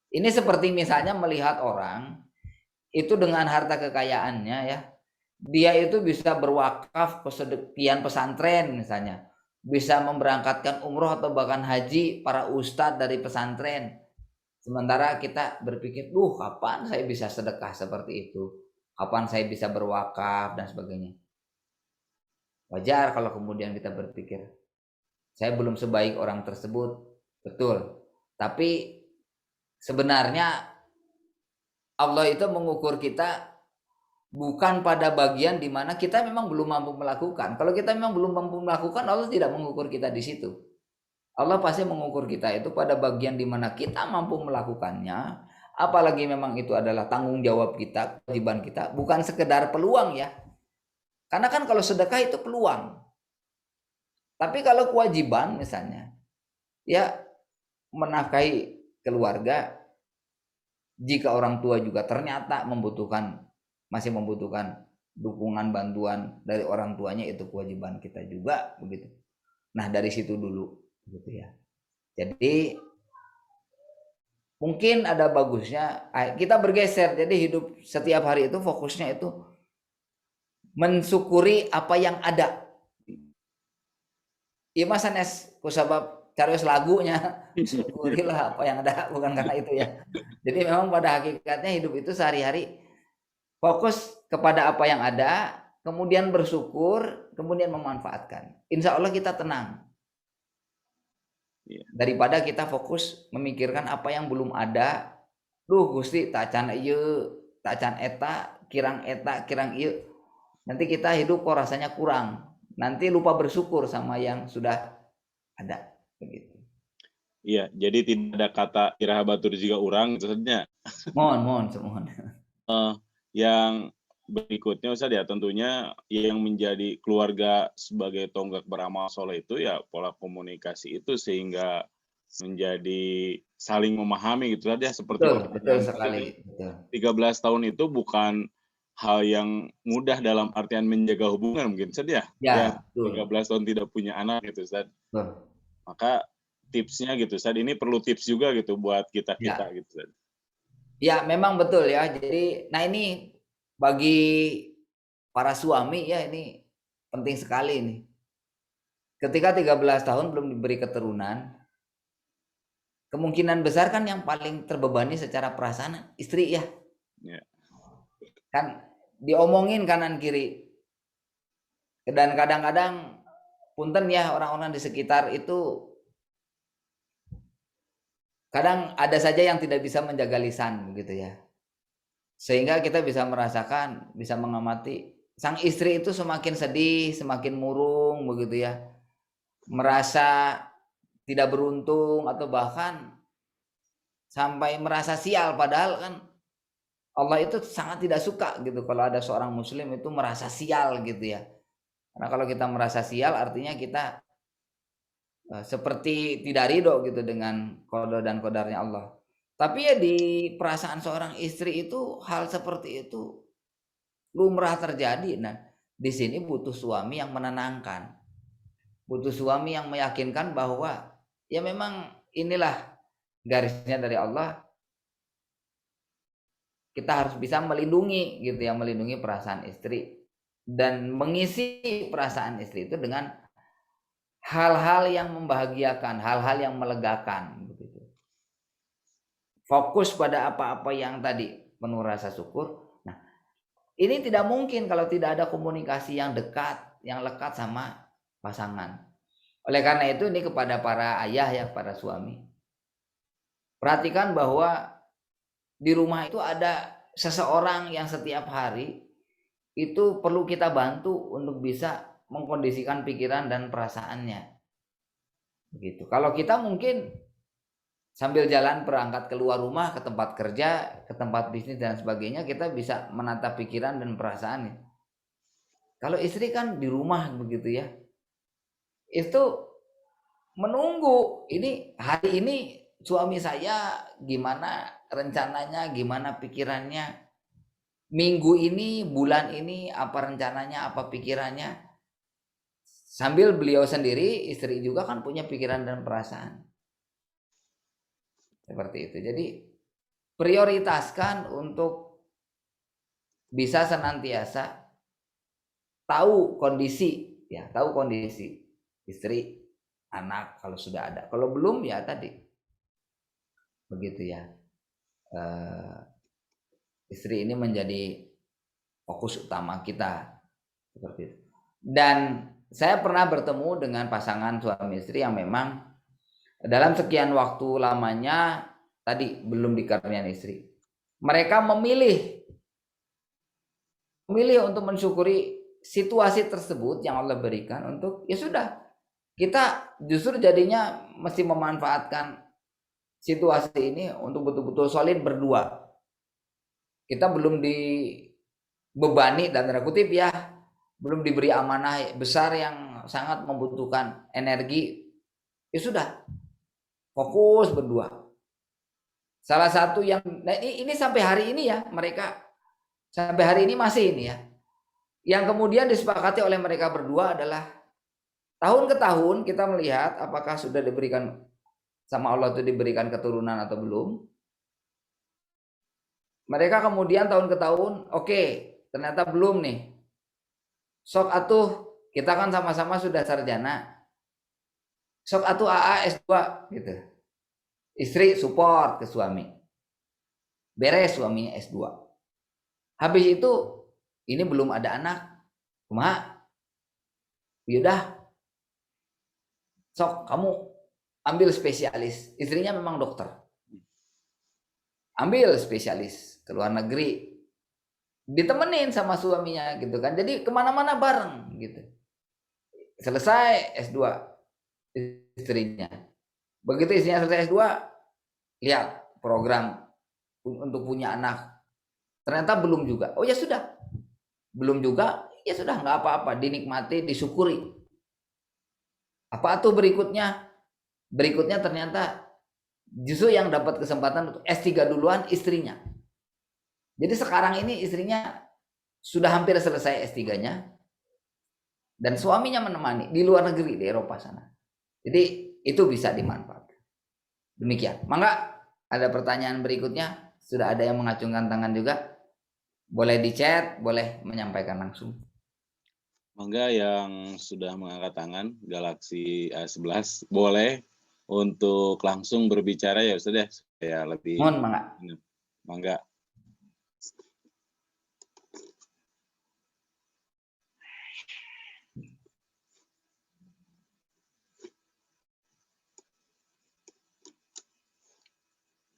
Ini seperti misalnya melihat orang itu dengan harta kekayaannya ya, dia itu bisa berwakaf ke sekian pesantren misalnya, bisa memberangkatkan umroh atau bahkan haji para ustadz dari pesantren. Sementara kita berpikir, kapan saya bisa sedekah seperti itu? Kapan saya bisa berwakaf dan sebagainya. Wajar kalau kemudian kita berpikir, saya belum sebaik orang tersebut. Betul. Tapi sebenarnya Allah itu mengukur kita bukan pada bagian di mana kita memang belum mampu melakukan. Kalau kita memang belum mampu melakukan, Allah tidak mengukur kita di situ. Allah pasti mengukur kita itu pada bagian di mana kita mampu melakukannya. Apalagi memang itu adalah tanggung jawab kita, kewajiban kita, bukan sekedar peluang ya. Karena kan kalau sedekah itu peluang. Tapi kalau kewajiban misalnya, ya menafkahi keluarga, jika orang tua juga ternyata masih membutuhkan dukungan bantuan dari orang tuanya, itu kewajiban kita juga begitu. Nah dari situ dulu gitu ya. Jadi mungkin ada bagusnya kita bergeser. Jadi hidup setiap hari itu fokusnya itu mensyukuri apa yang ada. Iya mas sanes kusabab carios lagunya syukurilah apa yang ada, bukan karena itu ya. Jadi memang pada hakikatnya hidup itu sehari-hari fokus kepada apa yang ada, kemudian bersyukur, kemudian memanfaatkan. Insya Allah kita tenang. Daripada kita fokus memikirkan apa yang belum ada. Duh Gusti tacan ieu, tacan eta, kirang ieu. Nanti kita hidup kok rasanya kurang. Nanti lupa bersyukur sama yang sudah ada. Begitu. Iya, jadi tidak ada kata iraha batur juga urang maksudnya. Mohon. Yang berikutnya Ustaz ya, tentunya yang menjadi keluarga sebagai tonggak beramal soleh itu ya pola komunikasi itu, sehingga menjadi saling memahami gitu saja. Seperti Betul pertanyaan sekali. tadi, 13 tahun itu bukan hal yang mudah dalam artian menjaga hubungan mungkin Ustaz ya. Ya, 13 tahun tidak punya anak gitu Ustaz. Maka tipsnya gitu Ustaz, ini perlu tips juga gitu buat kita-kita gitu Ustaz. Ya, memang betul ya. Jadi, nah ini bagi para suami ya ini penting sekali ini. Ketika 13 tahun belum diberi keturunan, kemungkinan besar kan yang paling terbebani secara perasaan istri ya. Kan diomongin kanan kiri. Dan kadang-kadang punten ya orang-orang di sekitar itu kadang ada saja yang tidak bisa menjaga lisan begitu ya. Sehingga kita bisa merasakan, bisa mengamati sang istri itu semakin sedih, semakin murung begitu ya. Merasa tidak beruntung atau bahkan sampai merasa sial, padahal kan Allah itu sangat tidak suka gitu kalau ada seorang muslim itu merasa sial gitu ya. Karena kalau kita merasa sial artinya kita seperti tidak ridho gitu dengan qada dan qadarnya Allah. Tapi ya di perasaan seorang istri itu hal seperti itu lumrah terjadi. Nah, di sini butuh suami yang menenangkan. Butuh suami yang meyakinkan bahwa ya memang inilah garisnya dari Allah. Kita harus bisa melindungi gitu ya, melindungi perasaan istri dan mengisi perasaan istri itu dengan hal-hal yang membahagiakan, hal-hal yang melegakan begitu. Fokus pada apa-apa yang tadi penuh rasa syukur. Nah, ini tidak mungkin kalau tidak ada komunikasi yang dekat, yang lekat sama pasangan. Oleh karena itu ini kepada para ayah ya, para suami. Perhatikan bahwa di rumah itu ada seseorang yang setiap hari itu perlu kita bantu untuk bisa mengkondisikan pikiran dan perasaannya. Begitu. Kalau kita mungkin sambil jalan berangkat keluar rumah ke tempat kerja, ke tempat bisnis dan sebagainya, kita bisa menata pikiran dan perasaannya. Kalau istri kan di rumah begitu ya. Itu menunggu ini hari ini suami saya gimana rencananya, gimana pikirannya. Minggu ini, bulan ini apa rencananya, apa pikirannya. Sambil beliau sendiri, istri juga kan punya pikiran dan perasaan. Seperti itu. Jadi prioritaskan untuk bisa senantiasa tahu kondisi ya, tahu kondisi istri, anak kalau sudah ada. Kalau belum ya tadi begitu ya. Istri ini menjadi fokus utama kita seperti itu. Dan saya pernah bertemu dengan pasangan suami istri yang memang dalam sekian waktu lamanya tadi belum dikaruniai istri. Mereka memilih untuk mensyukuri situasi tersebut yang Allah berikan untuk ya sudah kita justru jadinya mesti memanfaatkan situasi ini untuk betul-betul solid berdua. Kita belum dibebani dan tanda kutip ya, belum diberi amanah besar yang sangat membutuhkan energi. Ya sudah, fokus berdua. Salah satu yang nah ini sampai hari ini ya, mereka sampai hari ini masih ini ya. Yang kemudian disepakati oleh mereka berdua adalah tahun ke tahun kita melihat apakah sudah diberikan sama Allah itu diberikan keturunan atau belum. Mereka kemudian tahun ke tahun, oke, ternyata belum nih. Sok atuh, kita kan sama-sama sudah sarjana. Sok atuh AA S2 gitu. Istri support ke suami. Beres suaminya S2. Habis itu ini belum ada anak. Kumaha? Yaudah, sok kamu ambil spesialis. Istrinya memang dokter. Ambil spesialis ke luar negeri. Ditemenin sama suaminya gitu kan. Jadi kemana-mana bareng gitu. Selesai S2 istrinya. Begitu istrinya selesai S2, lihat program untuk punya anak. Ternyata belum juga. Oh ya sudah. Belum juga, ya sudah nggak apa-apa. Dinikmati, disyukuri. Apa tuh berikutnya? Berikutnya ternyata justru yang dapat kesempatan untuk S3 duluan istrinya. Jadi sekarang ini istrinya sudah hampir selesai S3-nya. Dan suaminya menemani di luar negeri, di Eropa sana. Jadi itu bisa dimanfaatkan. Demikian. Mangga ada pertanyaan berikutnya. Sudah ada yang mengacungkan tangan juga. Boleh di chat, boleh menyampaikan langsung. Mangga yang sudah mengangkat tangan, Galaxy A11, boleh untuk langsung berbicara ya Ustaz ya, supaya lebih. Mohon mangga. Mangga.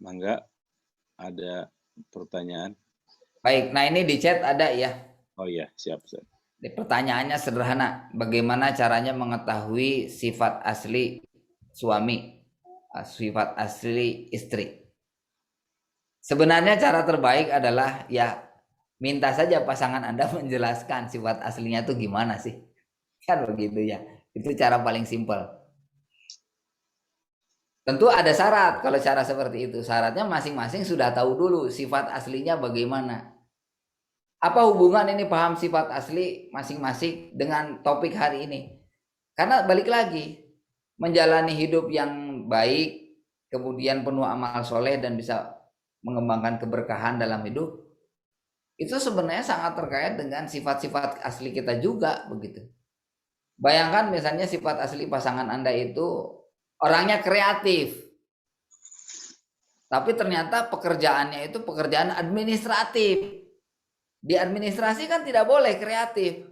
Mangga, ada pertanyaan? Baik, nah ini di chat ada ya. Oh iya, siap. Pertanyaannya sederhana, bagaimana caranya mengetahui sifat asli suami, sifat asli istri? Sebenarnya cara terbaik adalah ya minta saja pasangan Anda menjelaskan sifat aslinya itu gimana sih. Kan begitu ya. Itu cara paling simpel. Tentu ada syarat kalau cara seperti itu. Syaratnya masing-masing sudah tahu dulu sifat aslinya bagaimana. Apa hubungan ini paham sifat asli masing-masing dengan topik hari ini? Karena balik lagi, menjalani hidup yang baik, kemudian penuh amal soleh dan bisa mengembangkan keberkahan dalam hidup, itu sebenarnya sangat terkait dengan sifat-sifat asli kita juga begitu. Bayangkan misalnya sifat asli pasangan Anda itu orangnya kreatif, tapi ternyata pekerjaannya itu pekerjaan administratif. Di administrasi kan tidak boleh kreatif.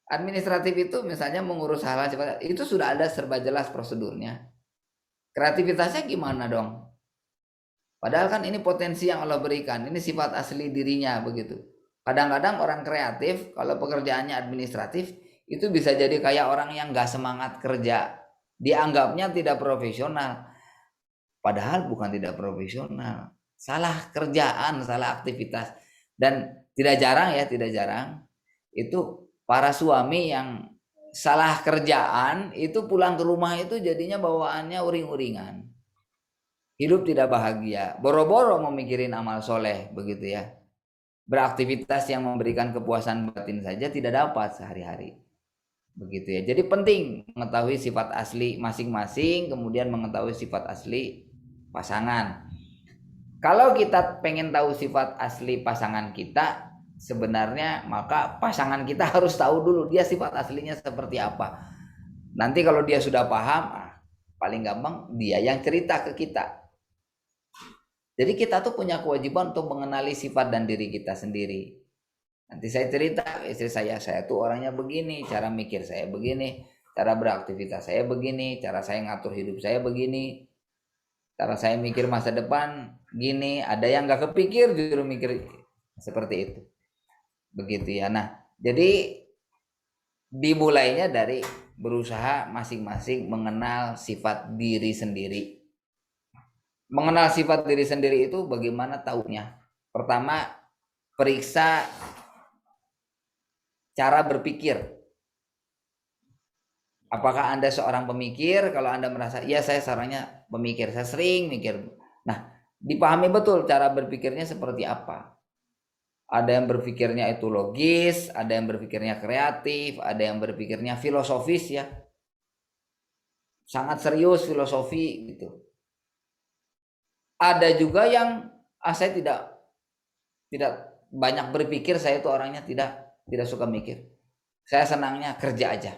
Administratif itu misalnya mengurus hal-hal itu sudah ada serba jelas prosedurnya. Kreativitasnya gimana dong? Padahal kan ini potensi yang Allah berikan, ini sifat asli dirinya begitu. Kadang-kadang orang kreatif kalau pekerjaannya administratif itu bisa jadi kayak orang yang gak semangat kerja, dianggapnya tidak profesional. Padahal bukan tidak profesional, salah kerjaan, salah aktivitas. Dan tidak jarang itu para suami yang salah kerjaan itu pulang ke rumah itu jadinya bawaannya uring-uringan. Hidup tidak bahagia, boro-boro memikirin amal soleh begitu ya. Beraktivitas yang memberikan kepuasan batin saja tidak dapat sehari-hari. Begitu ya. Jadi penting mengetahui sifat asli masing-masing, kemudian mengetahui sifat asli pasangan. Kalau kita pengen tahu sifat asli pasangan kita, sebenarnya maka pasangan kita harus tahu dulu dia sifat aslinya seperti apa. Nanti kalau dia sudah paham, paling gampang dia yang cerita ke kita. Jadi kita tuh punya kewajiban untuk mengenali sifat dan diri kita sendiri. Nanti saya cerita istri saya tuh orangnya begini, cara mikir saya begini, cara beraktivitas saya begini, cara saya ngatur hidup saya begini, cara saya mikir masa depan gini. Ada yang gak kepikir justru mikir seperti itu. Begitu ya. Nah, jadi dimulainya dari berusaha masing-masing mengenal sifat diri sendiri. Mengenal sifat diri sendiri itu bagaimana taunya? Pertama, periksa cara berpikir. Apakah Anda seorang pemikir? Kalau Anda merasa, iya saya seorangnya pemikir, saya sering mikir. Nah, dipahami betul cara berpikirnya seperti apa. Ada yang berpikirnya itu logis, ada yang berpikirnya kreatif, ada yang berpikirnya filosofis ya. Sangat serius filosofi gitu. Ada juga yang saya tidak banyak berpikir, saya itu orangnya tidak suka mikir. Saya senangnya kerja aja.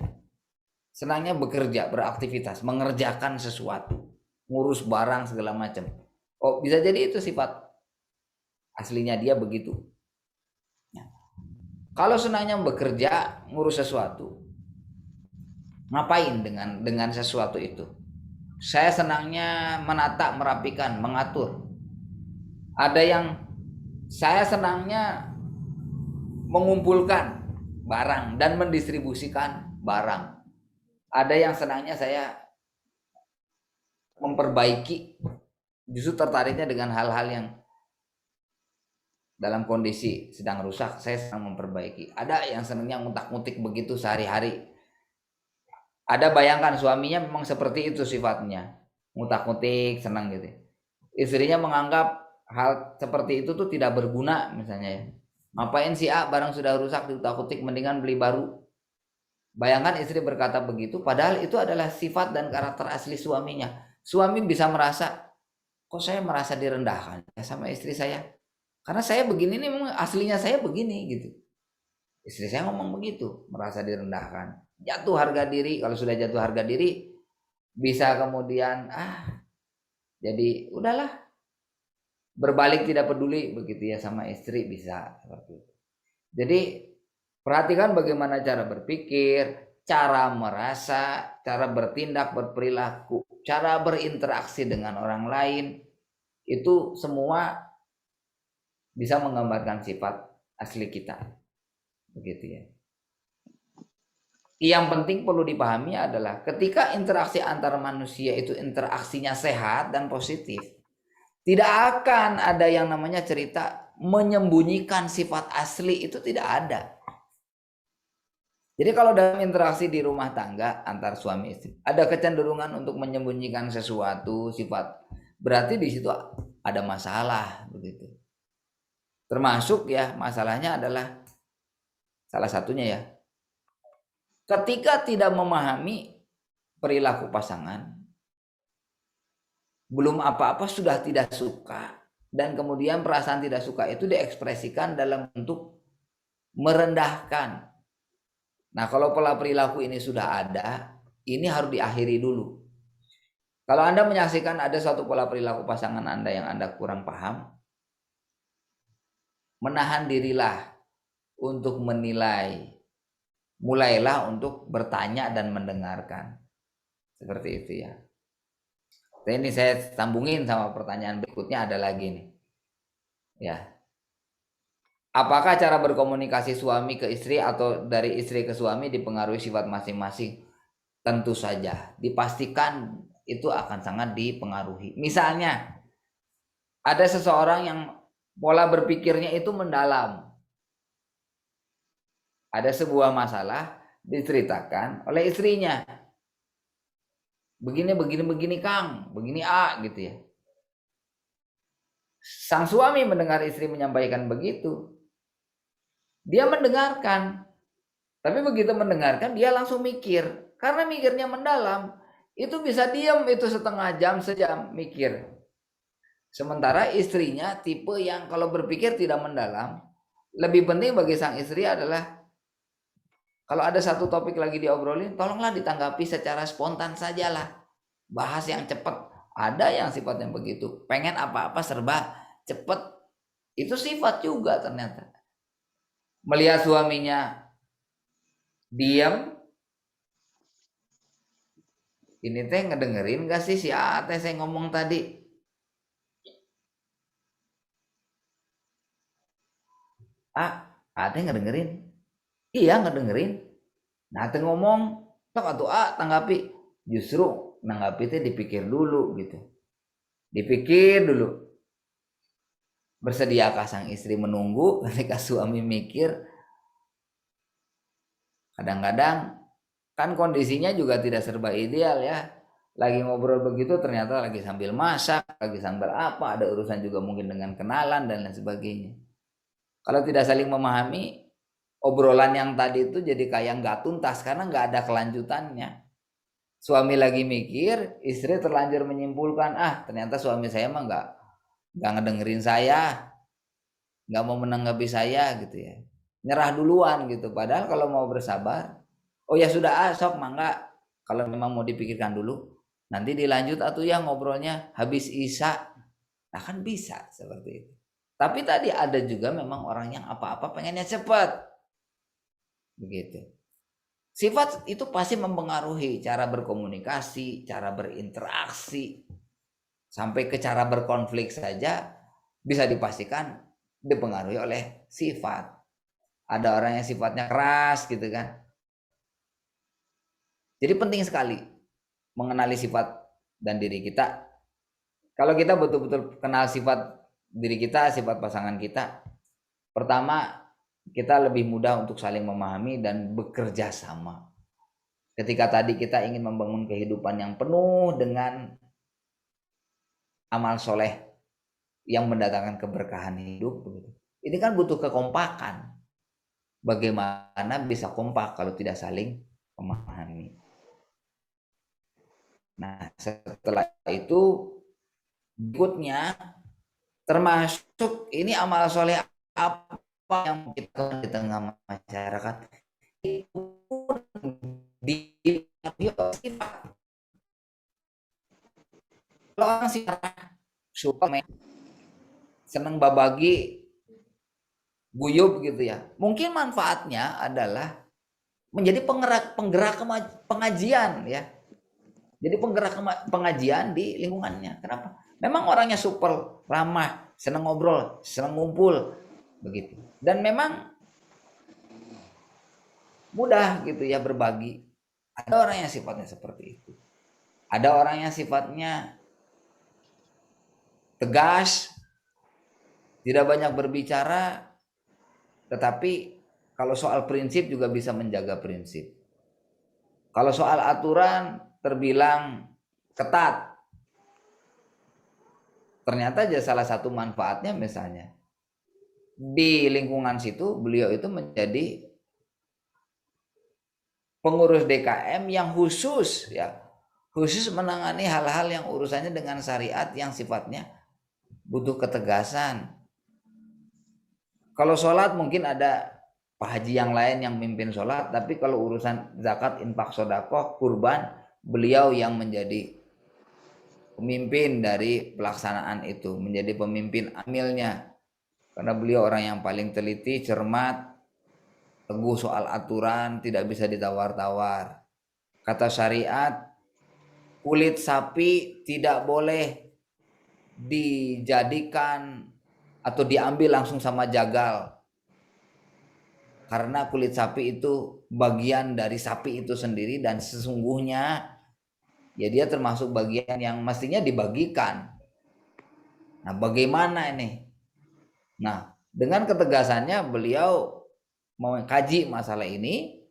Senangnya bekerja, beraktivitas, mengerjakan sesuatu, ngurus barang segala macam. Oh, bisa jadi itu sifat aslinya dia begitu. Nah, kalau senangnya bekerja, ngurus sesuatu, ngapain dengan sesuatu itu? Saya senangnya menata, merapikan, mengatur. Ada yang saya senangnya mengumpulkan barang dan mendistribusikan barang. Ada yang senangnya saya memperbaiki, justru tertariknya dengan hal-hal yang dalam kondisi sedang rusak, saya senang memperbaiki. Ada yang senangnya ngutak-ngutik begitu sehari-hari. Ada bayangkan suaminya memang seperti itu sifatnya, ngutak-ngutik, senang gitu. Istrinya menganggap hal seperti itu tuh tidak berguna misalnya ya. Ngapain sih barang sudah rusak diutak-utik, mendingan beli baru. Bayangkan istri berkata begitu, padahal itu adalah sifat dan karakter asli suaminya. Suami bisa merasa, kok saya merasa direndahkan ya sama istri saya? Karena saya begini nih, memang aslinya saya begini gitu. Istri saya ngomong begitu, merasa direndahkan. Jatuh harga diri, kalau sudah jatuh harga diri, bisa kemudian, jadi udahlah. Berbalik tidak peduli begitu ya sama istri, bisa seperti itu. Jadi perhatikan bagaimana cara berpikir, cara merasa, cara bertindak, berperilaku, cara berinteraksi dengan orang lain. Itu semua bisa menggambarkan sifat asli kita. Begitu ya. Yang penting perlu dipahami adalah ketika interaksi antar manusia itu interaksinya sehat dan positif, tidak akan ada yang namanya cerita menyembunyikan sifat asli, itu tidak ada. Jadi kalau dalam interaksi di rumah tangga antar suami istri ada kecenderungan untuk menyembunyikan sesuatu sifat, berarti di situ ada masalah begitu. Termasuk ya masalahnya adalah salah satunya ya, ketika tidak memahami perilaku pasangan, belum apa-apa sudah tidak suka, dan kemudian perasaan tidak suka itu diekspresikan dalam bentuk merendahkan. Nah, kalau pola perilaku ini sudah ada, ini harus diakhiri dulu. Kalau Anda menyaksikan ada suatu pola perilaku pasangan Anda yang Anda kurang paham, menahan dirilah untuk menilai. Mulailah untuk bertanya dan mendengarkan. Seperti itu ya. Ini saya sambungin sama pertanyaan berikutnya, ada lagi nih. Ya. Apakah cara berkomunikasi suami ke istri atau dari istri ke suami dipengaruhi sifat masing-masing? Tentu saja, dipastikan itu akan sangat dipengaruhi. Misalnya, ada seseorang yang pola berpikirnya itu mendalam. Ada sebuah masalah diceritakan oleh istrinya. Begini Kang, begini gitu ya. Sang suami mendengar istri menyampaikan begitu. Dia mendengarkan. Tapi begitu mendengarkan dia langsung mikir. Karena mikirnya mendalam. Itu bisa diam itu setengah jam, sejam mikir. Sementara istrinya tipe yang kalau berpikir tidak mendalam. Lebih penting bagi sang istri adalah kalau ada satu topik lagi diobrolin, tolonglah ditanggapi secara spontan sajalah. Bahas yang cepat. Ada yang sifatnya begitu. Pengen apa-apa serba cepat. Itu sifat juga ternyata. Melihat suaminya diam, ini teh ngedengerin gak sih si teh saya ngomong tadi? Teh ngedengerin? Iya ngedengerin. Nah teh ngomong, tok atuh tanggapi. Justru nanggapi teh dipikir dulu gitu. Dipikir dulu. Bersediakah sang istri menunggu ketika suami mikir? Kadang-kadang kan kondisinya juga tidak serba ideal ya. Lagi ngobrol begitu ternyata lagi sambil masak, lagi sambil apa, ada urusan juga mungkin dengan kenalan dan lain sebagainya. Kalau tidak saling memahami, obrolan yang tadi itu jadi kayak nggak tuntas karena nggak ada kelanjutannya. Suami lagi mikir, istri terlanjur menyimpulkan, ternyata suami saya mah nggak ngedengerin saya, nggak mau menanggapi saya gitu ya. Nyerah duluan gitu. Padahal kalau mau bersabar, oh ya sudah sok mangga. Kalau memang mau dipikirkan dulu, nanti dilanjut atau ya ngobrolnya habis isya. Nah kan bisa seperti itu. Tapi tadi ada juga memang orang yang apa-apa pengennya cepat. Begitu. Sifat itu pasti mempengaruhi cara berkomunikasi, cara berinteraksi, sampai ke cara berkonflik saja bisa dipastikan dipengaruhi oleh sifat. Ada orang yang sifatnya keras gitu kan. Jadi penting sekali mengenali sifat dan diri kita. Kalau kita betul-betul kenal sifat diri kita, sifat pasangan kita, pertama kita lebih mudah untuk saling memahami dan bekerja sama. Ketika tadi kita ingin membangun kehidupan yang penuh dengan amal soleh yang mendatangkan keberkahan hidup, ini kan butuh kekompakan. Bagaimana bisa kompak kalau tidak saling memahami? Nah, setelah itu berikutnya termasuk ini amal soleh apa yang kita di tengah masyarakat itu di orang sih suka seneng babagi guyub gitu ya. Mungkin manfaatnya adalah menjadi penggerak pengajian ya. Jadi penggerak pengajian di lingkungannya. Kenapa? Memang orangnya super ramah, senang ngobrol, senang ngumpul, begitu. Dan memang mudah gitu ya berbagi. Ada orang yang sifatnya seperti itu. Ada orang yang sifatnya tegas, tidak banyak berbicara, tetapi kalau soal prinsip juga bisa menjaga prinsip. Kalau soal aturan terbilang ketat. Ternyata aja salah satu manfaatnya misalnya di lingkungan situ beliau itu menjadi pengurus DKM yang khusus ya, khusus menangani hal-hal yang urusannya dengan syariat yang sifatnya butuh ketegasan. Kalau sholat mungkin ada Pak Haji yang lain yang mimpin sholat, tapi kalau urusan zakat, infak, sodakoh, kurban, beliau yang menjadi pemimpin dari pelaksanaan itu, menjadi pemimpin amilnya. Karena beliau orang yang paling teliti, cermat, teguh soal aturan, tidak bisa ditawar-tawar. Kata syariat, kulit sapi tidak boleh dijadikan atau diambil langsung sama jagal. Karena kulit sapi itu bagian dari sapi itu sendiri dan sesungguhnya ya dia termasuk bagian yang mestinya dibagikan. Nah, bagaimana ini? Nah, dengan ketegasannya beliau mengkaji masalah ini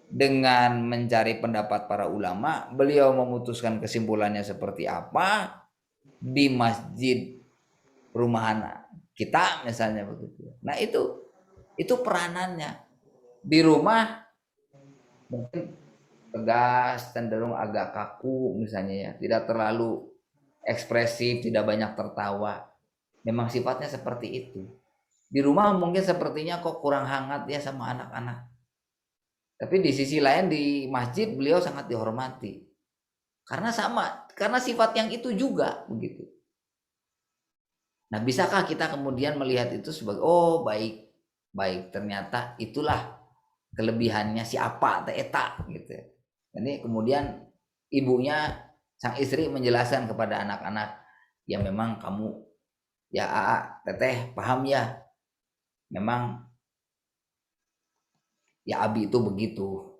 dengan mencari pendapat para ulama, beliau memutuskan kesimpulannya seperti apa di masjid rumahan kita misalnya begitu. Nah, itu peranannya. Di rumah mungkin tegas, cenderung agak kaku misalnya ya, tidak terlalu ekspresif, tidak banyak tertawa. Memang sifatnya seperti itu. Di rumah mungkin sepertinya kok kurang hangat ya sama anak-anak. Tapi di sisi lain di masjid beliau sangat dihormati. Karena sama, karena sifat yang itu juga begitu. Nah, bisakah kita kemudian melihat itu sebagai oh baik, baik ternyata itulah kelebihannya si apa eta gitu. Ini kemudian ibunya sang istri menjelaskan kepada anak-anak, ya memang kamu ya teteh paham ya, memang ya Abi itu begitu,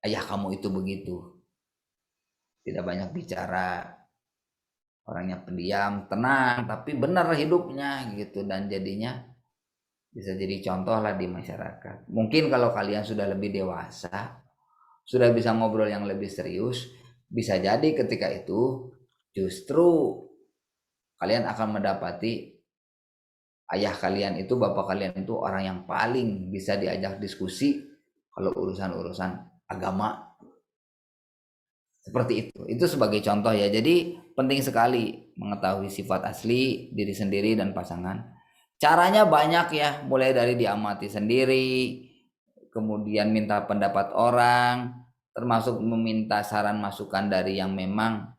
ayah kamu itu begitu, tidak banyak bicara, orangnya pendiam, tenang, tapi benar hidupnya gitu, dan jadinya bisa jadi contoh lah di masyarakat. Mungkin kalau kalian sudah lebih dewasa, sudah bisa ngobrol yang lebih serius, bisa jadi ketika itu justru kalian akan mendapati ayah kalian itu, bapak kalian itu orang yang paling bisa diajak diskusi kalau urusan-urusan agama. Seperti itu. Itu sebagai contoh ya. Jadi penting sekali mengetahui sifat asli diri sendiri dan pasangan. Caranya banyak ya, mulai dari diamati sendiri, kemudian minta pendapat orang, termasuk meminta saran masukan dari yang memang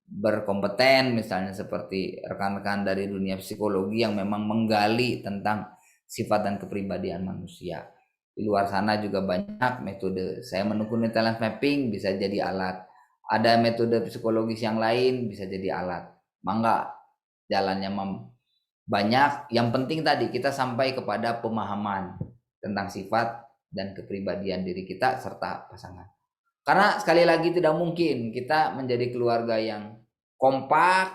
berkompeten, misalnya seperti rekan-rekan dari dunia psikologi yang memang menggali tentang sifat dan kepribadian manusia. Di luar sana juga banyak metode. Saya menekuni talent mapping bisa jadi alat. Ada metode psikologis yang lain bisa jadi alat. Mangga jalannya banyak. Yang penting tadi kita sampai kepada pemahaman tentang sifat dan kepribadian diri kita serta pasangan. Karena sekali lagi tidak mungkin kita menjadi keluarga yang kompak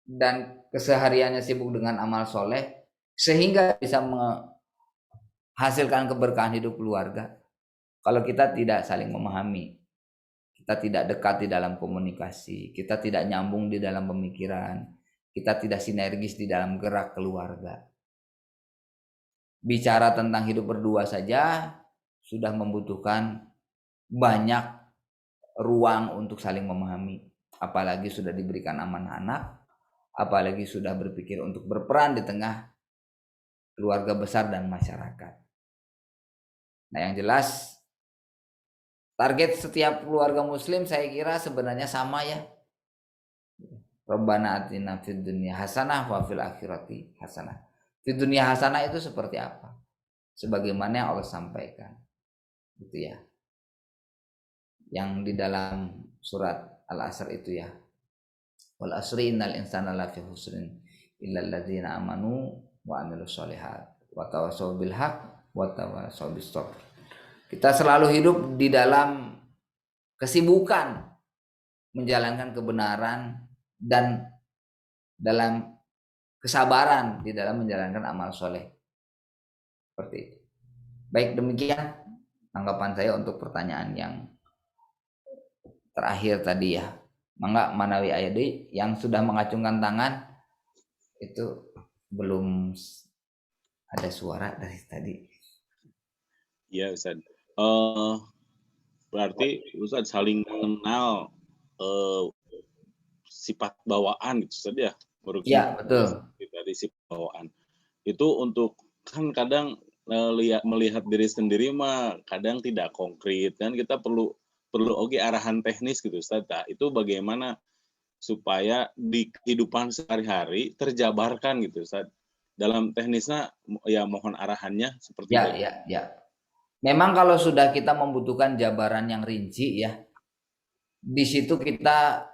dan kesehariannya sibuk dengan amal soleh sehingga bisa menghasilkan keberkahan hidup keluarga kalau kita tidak saling memahami, kita tidak dekat di dalam komunikasi, kita tidak nyambung di dalam pemikiran, kita tidak sinergis di dalam gerak keluarga. Bicara tentang hidup berdua saja sudah membutuhkan banyak ruang untuk saling memahami, apalagi sudah diberikan amanah anak, apalagi sudah berpikir untuk berperan di tengah keluarga besar dan masyarakat. Nah, yang jelas target setiap keluarga muslim saya kira sebenarnya sama ya. Rabbana atina fid dunya hasanah wa fil akhirati hasanah. Di dunia hasanah itu seperti apa? Sebagaimana yang Allah sampaikan. Gitu ya. Yang di dalam surat Al-Asr itu ya. Wal asri innal insana lafi khusrin illal ladzina amanu wa amilus sholihat wa tawassaw bil haq wa tawassaw bis sabr. Kita selalu hidup di dalam kesibukan menjalankan kebenaran dan dalam kesabaran di dalam menjalankan amal soleh. Seperti itu. Baik, demikian tanggapan saya untuk pertanyaan yang terakhir tadi ya. Mangga Manawi Ayadi yang sudah mengacungkan tangan itu belum ada suara dari tadi. Iya, Ustaz. Berarti Ustaz saling mengenal sifat bawaan gitu Ustaz ya. Ya, betul. Dari sifat bawaan. Itu untuk kan kadang melihat diri sendiri mah kadang tidak konkret kan, kita perlu oke arahan teknis gitu Ustaz. Nah, itu bagaimana supaya di kehidupan sehari-hari terjabarkan gitu Ustaz. Dalam teknisnya ya mohon arahannya seperti itu. Ya. Memang kalau sudah kita membutuhkan jabaran yang rinci ya, di situ kita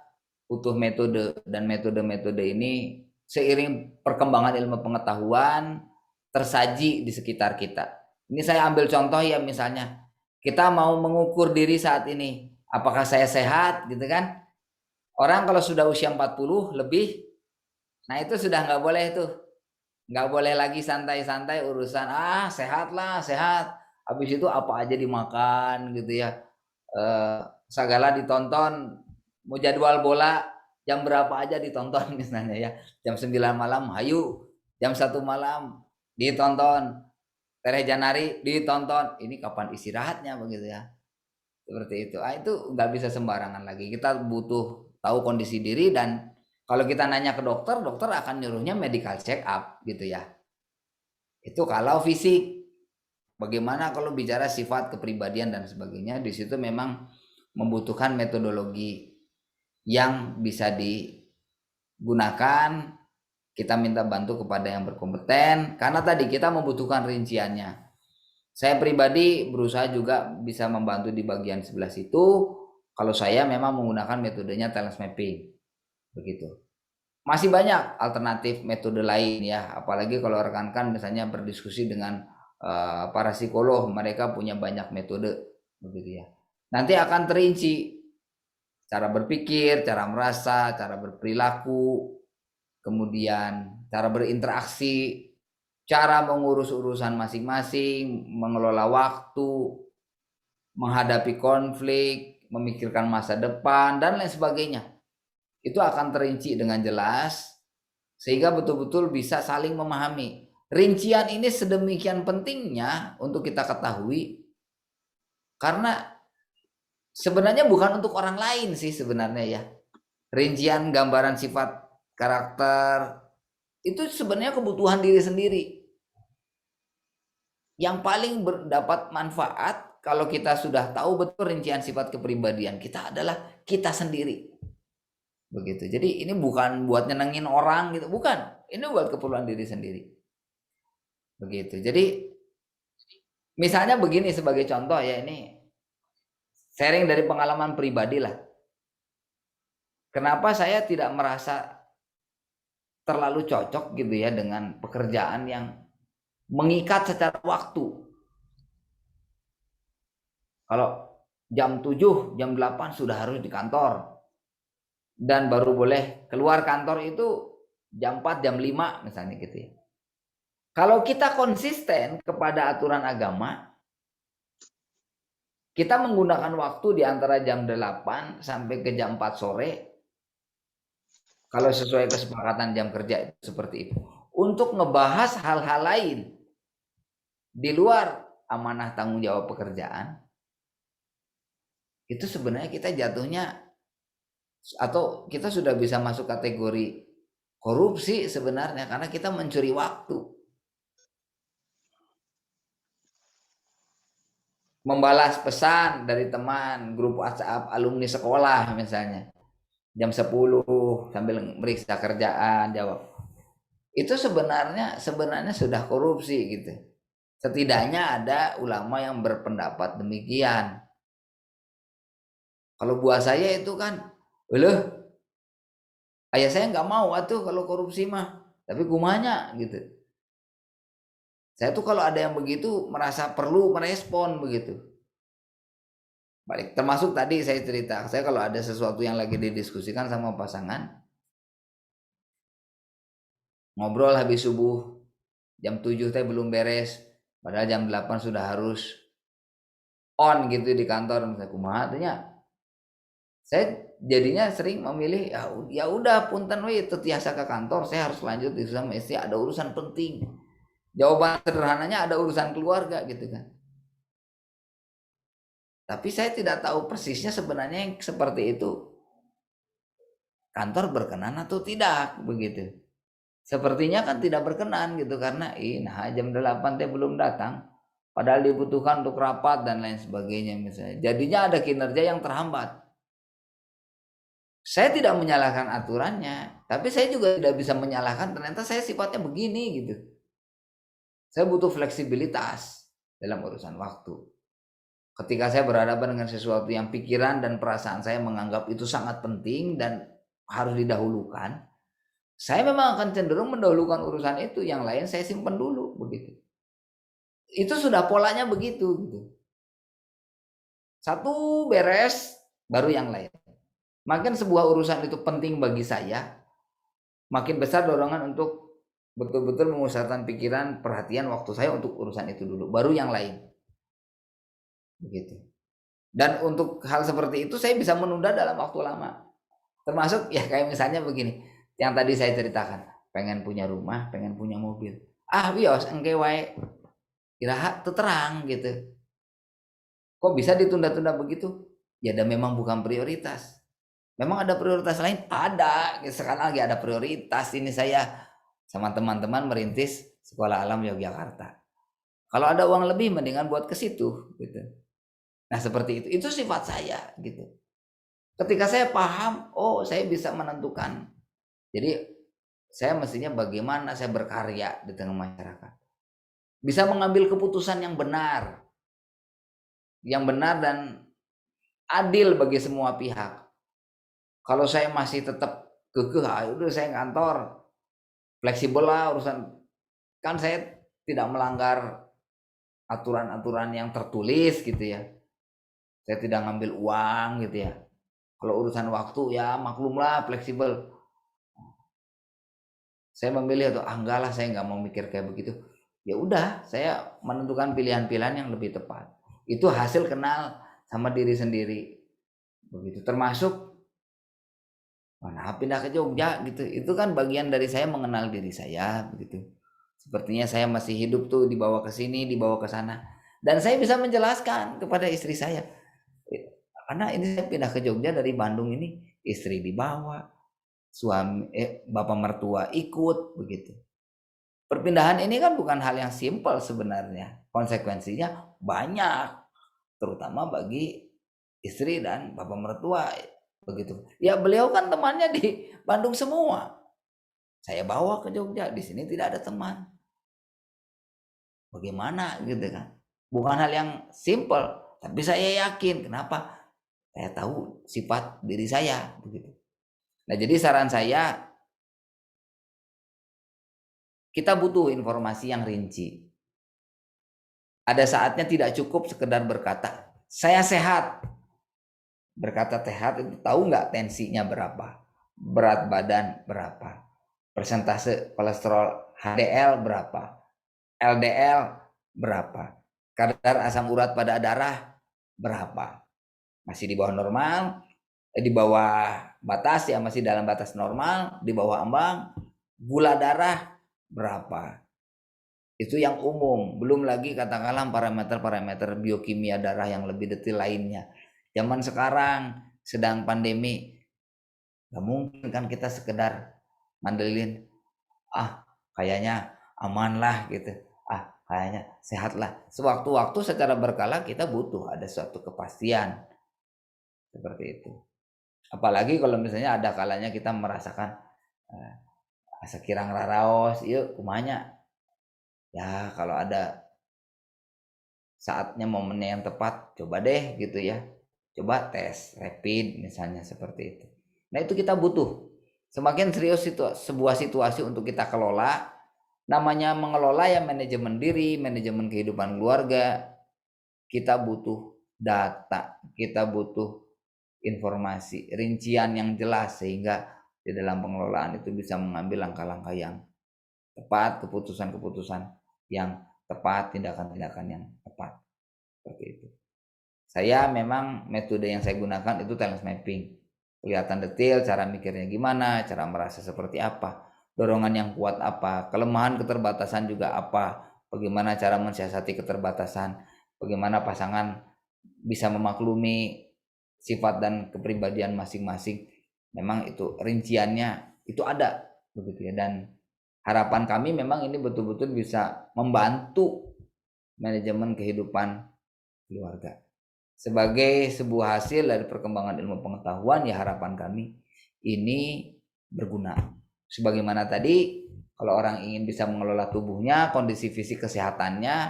butuh metode, dan metode-metode ini seiring perkembangan ilmu pengetahuan tersaji di sekitar kita. Ini saya ambil contoh ya, misalnya kita mau mengukur diri saat ini, apakah saya sehat gitu kan. Orang kalau sudah usia 40 lebih, nah itu sudah nggak boleh tuh. Nggak boleh lagi santai-santai urusan, sehat lah, sehat. Habis itu apa aja dimakan gitu ya. Segala ditonton, mau jadwal bola jam berapa aja ditonton misalnya ya. Jam 9 malam, hayu. Jam 1 malam ditonton. Tere Janari ditonton. Ini kapan istirahatnya begitu ya. Seperti itu. Itu nggak bisa sembarangan lagi. Kita butuh tahu kondisi diri, dan kalau kita nanya ke dokter, dokter akan nyuruhnya medical check up gitu ya. Itu kalau fisik. Bagaimana kalau bicara sifat, kepribadian dan sebagainya, di situ memang membutuhkan metodologi yang bisa digunakan. Kita minta bantu kepada yang berkompeten karena tadi kita membutuhkan rinciannya. Saya pribadi berusaha juga bisa membantu di bagian sebelah situ. Kalau saya memang menggunakan metodenya talent mapping. Begitu. Masih banyak alternatif metode lain ya, apalagi kalau rekan-rekan misalnya berdiskusi dengan para psikolog, mereka punya banyak metode begitu ya. Nanti akan terinci cara berpikir, cara merasa, cara berperilaku, kemudian cara berinteraksi, cara mengurus urusan masing-masing, mengelola waktu, menghadapi konflik, memikirkan masa depan dan lain sebagainya. Itu akan terinci dengan jelas sehingga betul-betul bisa saling memahami. Rincian ini sedemikian pentingnya untuk kita ketahui karena sebenarnya bukan untuk orang lain sih sebenarnya ya. Rincian gambaran sifat karakter itu sebenarnya kebutuhan diri sendiri. Yang paling berdapat manfaat kalau kita sudah tahu betul rincian sifat kepribadian kita adalah kita sendiri. Begitu. Jadi ini bukan buat nyenengin orang gitu, bukan. Ini buat keperluan diri sendiri. Begitu. Jadi misalnya begini sebagai contoh ya, ini sharing dari pengalaman pribadi lah. Kenapa saya tidak merasa terlalu cocok gitu ya dengan pekerjaan yang mengikat secara waktu. Kalau jam 7, jam 8 sudah harus di kantor. Dan baru boleh keluar kantor itu jam 4, jam 5 misalnya gitu ya. Kalau kita konsisten kepada aturan agama, kita menggunakan waktu di antara jam 8 sampai ke jam 4 sore, kalau sesuai kesepakatan jam kerja itu seperti itu, untuk ngebahas hal-hal lain di luar amanah tanggung jawab pekerjaan, itu sebenarnya kita jatuhnya atau kita sudah bisa masuk kategori korupsi sebenarnya, karena kita mencuri waktu. Membalas pesan dari teman grup WhatsApp alumni sekolah misalnya jam 10 sambil meriksa kerjaan jawab, itu sebenarnya sudah korupsi gitu. Setidaknya ada ulama yang berpendapat demikian. Kalau buat saya itu kan, loh, ayah saya nggak mau atuh kalau korupsi mah, tapi kumanya gitu. Saya tuh kalau ada yang begitu merasa perlu merespon begitu. Balik, termasuk tadi saya cerita, saya kalau ada sesuatu yang lagi didiskusikan sama pasangan, ngobrol habis subuh, jam 7 teh belum beres, padahal jam 8 sudah harus on gitu di kantor, misalnya kumaha artinya. Saya jadinya sering memilih ya udah punten we tetiasa ke kantor, saya harus lanjut di sama istri, ada urusan penting. Jawaban sederhananya ada urusan keluarga gitu kan. Tapi saya tidak tahu persisnya sebenarnya yang seperti itu kantor berkenan atau tidak begitu. Sepertinya kan tidak berkenan gitu karena nah jam 8 teh belum datang padahal dibutuhkan untuk rapat dan lain sebagainya misalnya. Jadinya ada kinerja yang terhambat. Saya tidak menyalahkan aturannya, tapi saya juga tidak bisa menyalahkan ternyata saya sifatnya begini gitu. Saya butuh fleksibilitas dalam urusan waktu. Ketika saya berhadapan dengan sesuatu yang pikiran dan perasaan saya menganggap itu sangat penting dan harus didahulukan, saya memang akan cenderung mendahulukan urusan itu, yang lain saya simpan dulu begitu. Itu sudah polanya begitu gitu. Satu beres baru yang lain. Makin sebuah urusan itu penting bagi saya, makin besar dorongan untuk betul-betul memusatkan pikiran, perhatian, waktu saya untuk urusan itu dulu, baru yang lain. Begitu. Dan untuk hal seperti itu saya bisa menunda dalam waktu lama. Termasuk ya kayak misalnya begini, yang tadi saya ceritakan, pengen punya rumah, pengen punya mobil. Wios engke wae iraha teu terang gitu. Kok bisa ditunda-tunda begitu? Ya dan memang bukan prioritas. Memang ada prioritas lain? Ada. Sekarang lagi ada prioritas. Ini saya sama teman-teman merintis Sekolah Alam Yogyakarta. Kalau ada uang lebih mendingan buat ke situ gitu. Nah, seperti itu. Itu sifat saya gitu. Ketika saya paham, saya bisa menentukan. Jadi saya mestinya bagaimana saya berkarya di tengah masyarakat. Bisa mengambil keputusan yang benar. Yang benar dan adil bagi semua pihak. Kalau saya masih tetap kekeh, udah saya kantor, fleksibel lah urusan. Kan saya tidak melanggar aturan-aturan yang tertulis gitu ya. Saya tidak ngambil uang gitu ya. Kalau urusan waktu ya maklumlah fleksibel. Saya memilih atau enggak lah, saya nggak mau mikir kayak begitu. Ya udah, saya menentukan pilihan-pilihan yang lebih tepat. Itu hasil kenal sama diri sendiri. Begitu, termasuk pindah ke Jogja gitu. Itu kan bagian dari saya mengenal diri saya begitu. Sepertinya saya masih hidup tuh dibawa ke sini, dibawa ke sana. Dan saya bisa menjelaskan kepada istri saya. karena ini saya pindah ke Jogja dari Bandung ini, istri dibawa, bapak mertua ikut begitu. Perpindahan ini kan bukan hal yang simpel sebenarnya. Konsekuensinya banyak, terutama bagi istri dan bapak mertua begitu. Ya beliau kan temannya di Bandung semua. Saya bawa ke Jogja, di sini tidak ada teman. Bagaimana gitu kan? Bukan hal yang simpel, tapi saya yakin. Kenapa? Saya tahu sifat diri saya begitu. Nah, jadi saran saya, kita butuh informasi yang rinci. Ada saatnya tidak cukup sekedar berkata, saya sehat. Berkata sehat itu tahu nggak tensinya berapa, berat badan berapa, persentase kolesterol HDL berapa, LDL berapa, kadar asam urat pada darah berapa, masih di bawah normal, di bawah batas ya, masih dalam batas normal, di bawah ambang, gula darah berapa. Itu yang umum, belum lagi katakanlah parameter-parameter biokimia darah yang lebih detail lainnya. Zaman sekarang sedang pandemi, nggak mungkin kan kita sekedar mandelin, kayaknya aman lah gitu, kayaknya sehat lah. Sewaktu-waktu secara berkala kita butuh ada suatu kepastian seperti itu. Apalagi kalau misalnya ada kalanya kita merasakan sekirang raraos, yuk kumanya. Ya kalau ada saatnya momennya yang tepat, coba deh gitu ya. Coba tes rapid misalnya seperti itu. Nah itu kita butuh. Semakin serius itu sebuah situasi untuk kita kelola, namanya mengelola ya manajemen diri, manajemen kehidupan keluarga, kita butuh data, kita butuh informasi, rincian yang jelas sehingga di dalam pengelolaan itu bisa mengambil langkah-langkah yang tepat, keputusan-keputusan yang tepat, tindakan-tindakan yang tepat. Seperti itu. Saya memang metode yang saya gunakan itu talent mapping. Kelihatan detail cara mikirnya gimana, cara merasa seperti apa, dorongan yang kuat apa, kelemahan keterbatasan juga apa, bagaimana cara mensiasati keterbatasan, bagaimana pasangan bisa memaklumi sifat dan kepribadian masing-masing. Memang itu rinciannya itu ada begitu ya, dan harapan kami memang ini betul-betul bisa membantu manajemen kehidupan keluarga. Sebagai sebuah hasil dari perkembangan ilmu pengetahuan, ya harapan kami ini berguna. Sebagaimana tadi, kalau orang ingin bisa mengelola tubuhnya, kondisi fisik kesehatannya,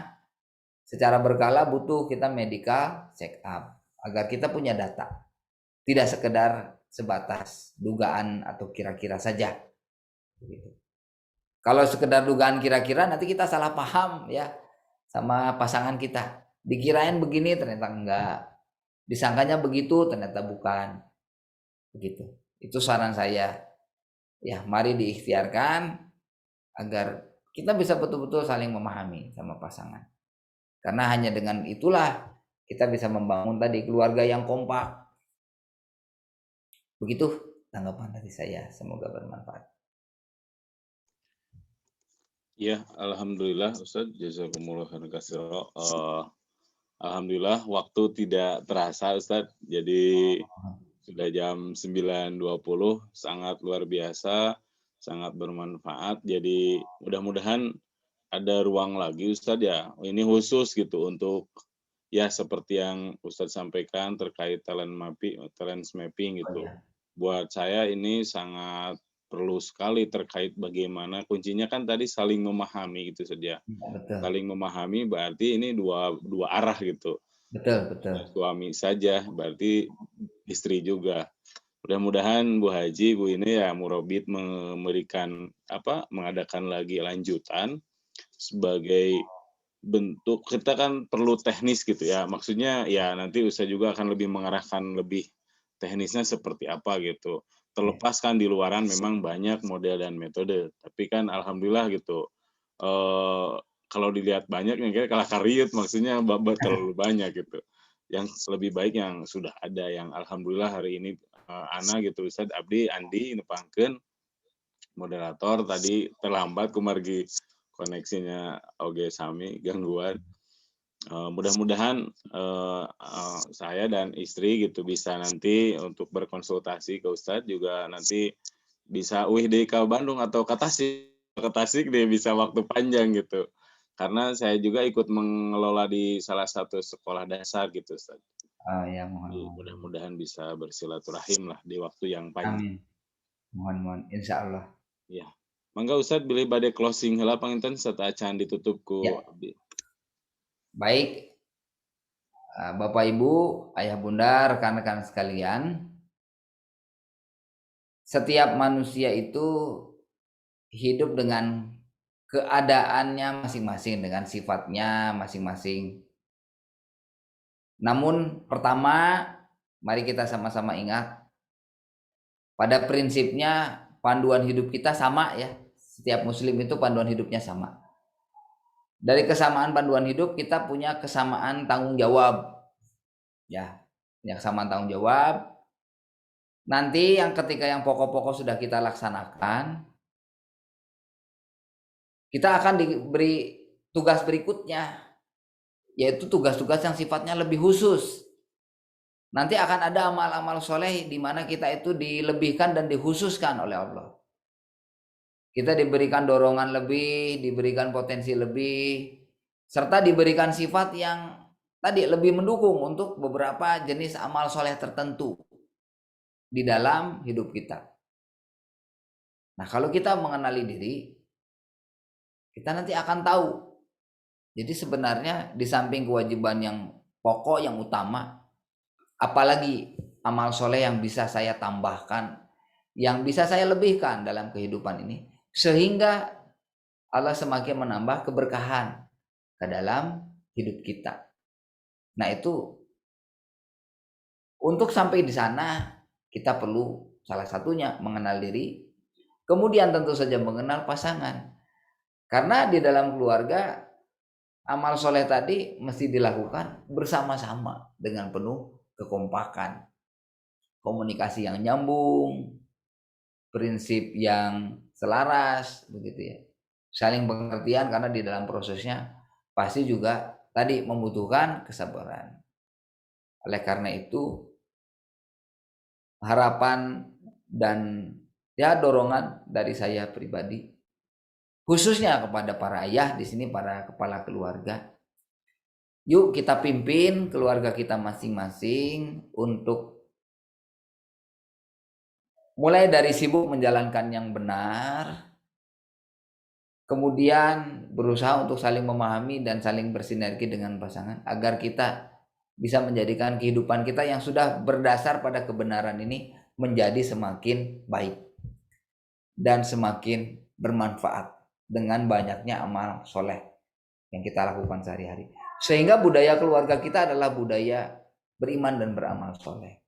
secara berkala butuh kita medical check up agar kita punya data. Tidak sekedar sebatas dugaan atau kira-kira saja. Kalau sekedar dugaan kira-kira, nanti kita salah paham ya sama pasangan kita. Dikirain begini, ternyata enggak. Disangkanya begitu, ternyata bukan. Begitu. Itu saran saya. Ya, mari diikhtiarkan agar kita bisa betul-betul saling memahami sama pasangan. Karena hanya dengan itulah kita bisa membangun tadi keluarga yang kompak. Begitu tanggapan dari saya. Semoga bermanfaat. Ya, alhamdulillah Ustadz, jazakumullah khairan katsira. Alhamdulillah waktu tidak terasa Ustadz. Jadi sudah jam 9.20, sangat luar biasa, sangat bermanfaat. Jadi mudah-mudahan ada ruang lagi Ustadz ya. Ini khusus gitu untuk ya seperti yang Ustadz sampaikan terkait talent mapping Oh gitu. ya, Buat saya ini sangat perlu sekali terkait bagaimana kuncinya kan tadi saling memahami gitu saja. betul. Saling memahami berarti ini dua arah gitu. Betul, betul. Suami saja berarti istri juga. Mudah-mudahan Bu Haji, Bu ini ya Murabit mengadakan lagi lanjutan sebagai bentuk kita kan perlu teknis gitu ya. Maksudnya ya nanti Ustaz juga akan lebih mengarahkan lebih teknisnya seperti apa gitu. Terlepas kan di luaran memang banyak model dan metode, tapi kan alhamdulillah gitu. Kalau dilihat banyak yang kayak kalah kariut maksudnya terlalu banyak gitu. Yang lebih baik yang sudah ada yang alhamdulillah hari ini Ana gitu Ustaz Abdi Andi nepangkeun moderator tadi terlambat kumargi koneksinya oge sami gangguan. Mudah-mudahan, saya dan istri gitu bisa nanti untuk berkonsultasi ke Ustadz juga nanti bisa deh ke Bandung atau ke Tasik deh bisa waktu panjang gitu. Karena saya juga ikut mengelola di salah satu sekolah dasar gitu, Ustaz. Oh ya, mohon Jadi mohon. mudah-mudahan bisa bersilaturahim lah di waktu yang panjang. Amin. Mohon mohon, insyaallah. Ya. Mangga Ustaz bilih bade closing heula panginten serta acan ditutup ku Ya, abdi. baik, Bapak Ibu, Ayah Bunda, rekan-rekan sekalian, setiap manusia itu hidup dengan keadaannya masing-masing, dengan sifatnya masing-masing. Namun pertama, mari kita sama-sama ingat, pada prinsipnya panduan hidup kita sama ya. Setiap muslim itu panduan hidupnya sama. Dari kesamaan panduan hidup kita punya kesamaan tanggung jawab. Ya, yang kesamaan tanggung jawab. Nanti yang ketika yang pokok-pokok sudah kita laksanakan, kita akan diberi tugas berikutnya, yaitu tugas-tugas yang sifatnya lebih khusus. Nanti akan ada amal-amal soleh di mana kita itu dilebihkan dan dikhususkan oleh Allah. Kita diberikan dorongan lebih, diberikan potensi lebih, serta diberikan sifat yang tadi lebih mendukung untuk beberapa jenis amal soleh tertentu di dalam hidup kita. Nah, kalau kita mengenali diri, kita nanti akan tahu. Jadi sebenarnya di samping kewajiban yang pokok, yang utama, apalagi amal soleh yang bisa saya tambahkan, yang bisa saya lebihkan dalam kehidupan ini, sehingga Allah semakin menambah keberkahan ke dalam hidup kita. Nah, itu untuk sampai di sana kita perlu salah satunya mengenal diri, kemudian tentu saja mengenal pasangan. Karena di dalam keluarga amal soleh tadi mesti dilakukan bersama-sama dengan penuh kekompakan, komunikasi yang nyambung, prinsip yang selaras, begitu ya. Saling pengertian karena di dalam prosesnya pasti juga tadi membutuhkan kesabaran. Oleh karena itu harapan dan ya dorongan dari saya pribadi khususnya kepada para ayah di sini, para kepala keluarga, yuk kita pimpin keluarga kita masing-masing untuk mulai dari sibuk menjalankan yang benar, kemudian berusaha untuk saling memahami dan saling bersinergi dengan pasangan agar kita bisa menjadikan kehidupan kita yang sudah berdasar pada kebenaran ini menjadi semakin baik dan semakin bermanfaat dengan banyaknya amal soleh yang kita lakukan sehari-hari. Sehingga budaya keluarga kita adalah budaya beriman dan beramal soleh.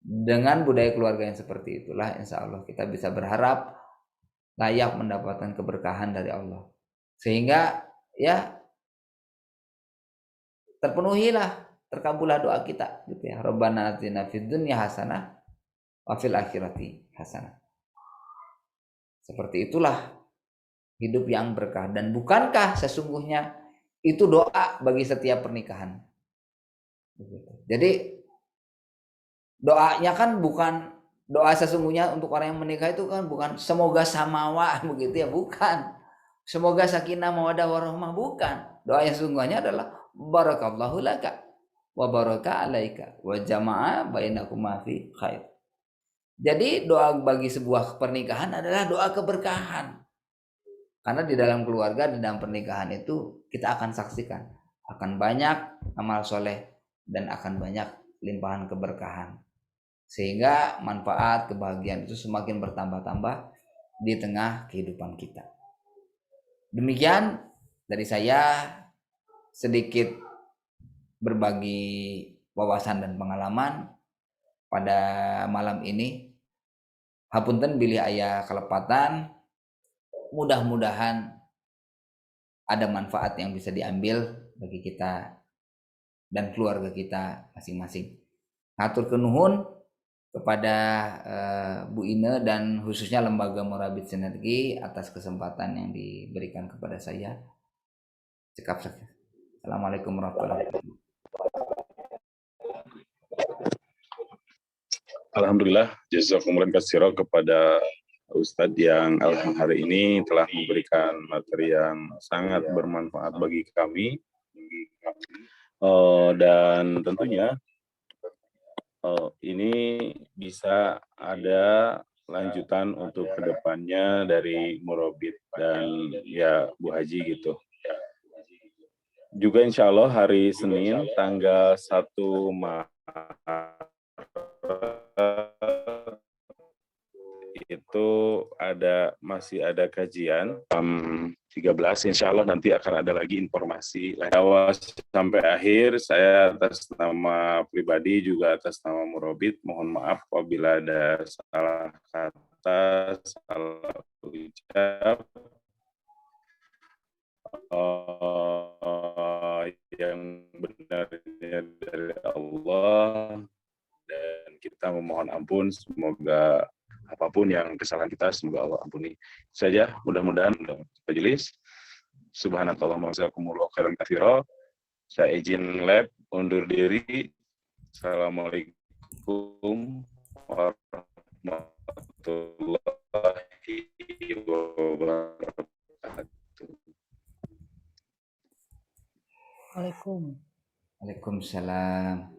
Dengan budaya keluarga yang seperti itulah, insya Allah kita bisa berharap layak mendapatkan keberkahan dari Allah. Sehingga ya terpenuhilah, terkabullah doa kita gitu ya. Rabbana atina fid dunya hasanah wa fil akhirati hasanah. Seperti itulah hidup yang berkah. Dan bukankah sesungguhnya itu doa bagi setiap pernikahan? Jadi doanya kan bukan doa sesungguhnya untuk orang yang menikah itu kan bukan semoga samawa begitu ya, bukan. Semoga sakinah mawaddah warahmah, bukan. Doa yang sesungguhnya adalah barakallahu laka wa baraka alaika wa jama'a bainakuma fi khair. Jadi doa bagi sebuah pernikahan adalah doa keberkahan. Karena di dalam keluarga, di dalam pernikahan itu kita akan saksikan akan banyak amal soleh dan akan banyak limpahan keberkahan. Sehingga manfaat, kebahagiaan itu semakin bertambah-tambah di tengah kehidupan kita. Demikian dari saya sedikit berbagi wawasan dan pengalaman pada malam ini. Hapunten bilih aya kelepatan, mudah-mudahan ada manfaat yang bisa diambil bagi kita dan keluarga kita masing-masing. Hatur kenuhun kepada Bu Ine dan khususnya Lembaga Morabit Sinergi atas kesempatan yang diberikan kepada saya. Cekap Assalamualaikum warahmatullahi wabarakatuh. Alhamdulillah, jazakumullah katsiran kepada Ustadz yang hari ini telah memberikan materi yang sangat bermanfaat bagi kami. Dan tentunya ini bisa ada lanjutan untuk kedepannya dari Murabit dan ya Bu Haji gitu. Juga insya Allah hari Senin tanggal 1 Maret itu masih ada kajian 13, insya Allah nanti akan ada lagi informasi. Sampai akhir saya atas nama pribadi juga atas nama Murabit mohon maaf apabila ada salah kata, salah ucap. Yang benarnya dari Allah dan kita memohon ampun, semoga apapun yang kesalahan kita semoga Allah ampuni. Saja mudah-mudahan majelis. Subhanakallahumma wa jazakumullahu khairan katsira. Saya izin lab undur diri. Assalamualaikum warahmatullahi wabarakatuh. Waalaikumsalam. Waalaikumsalam.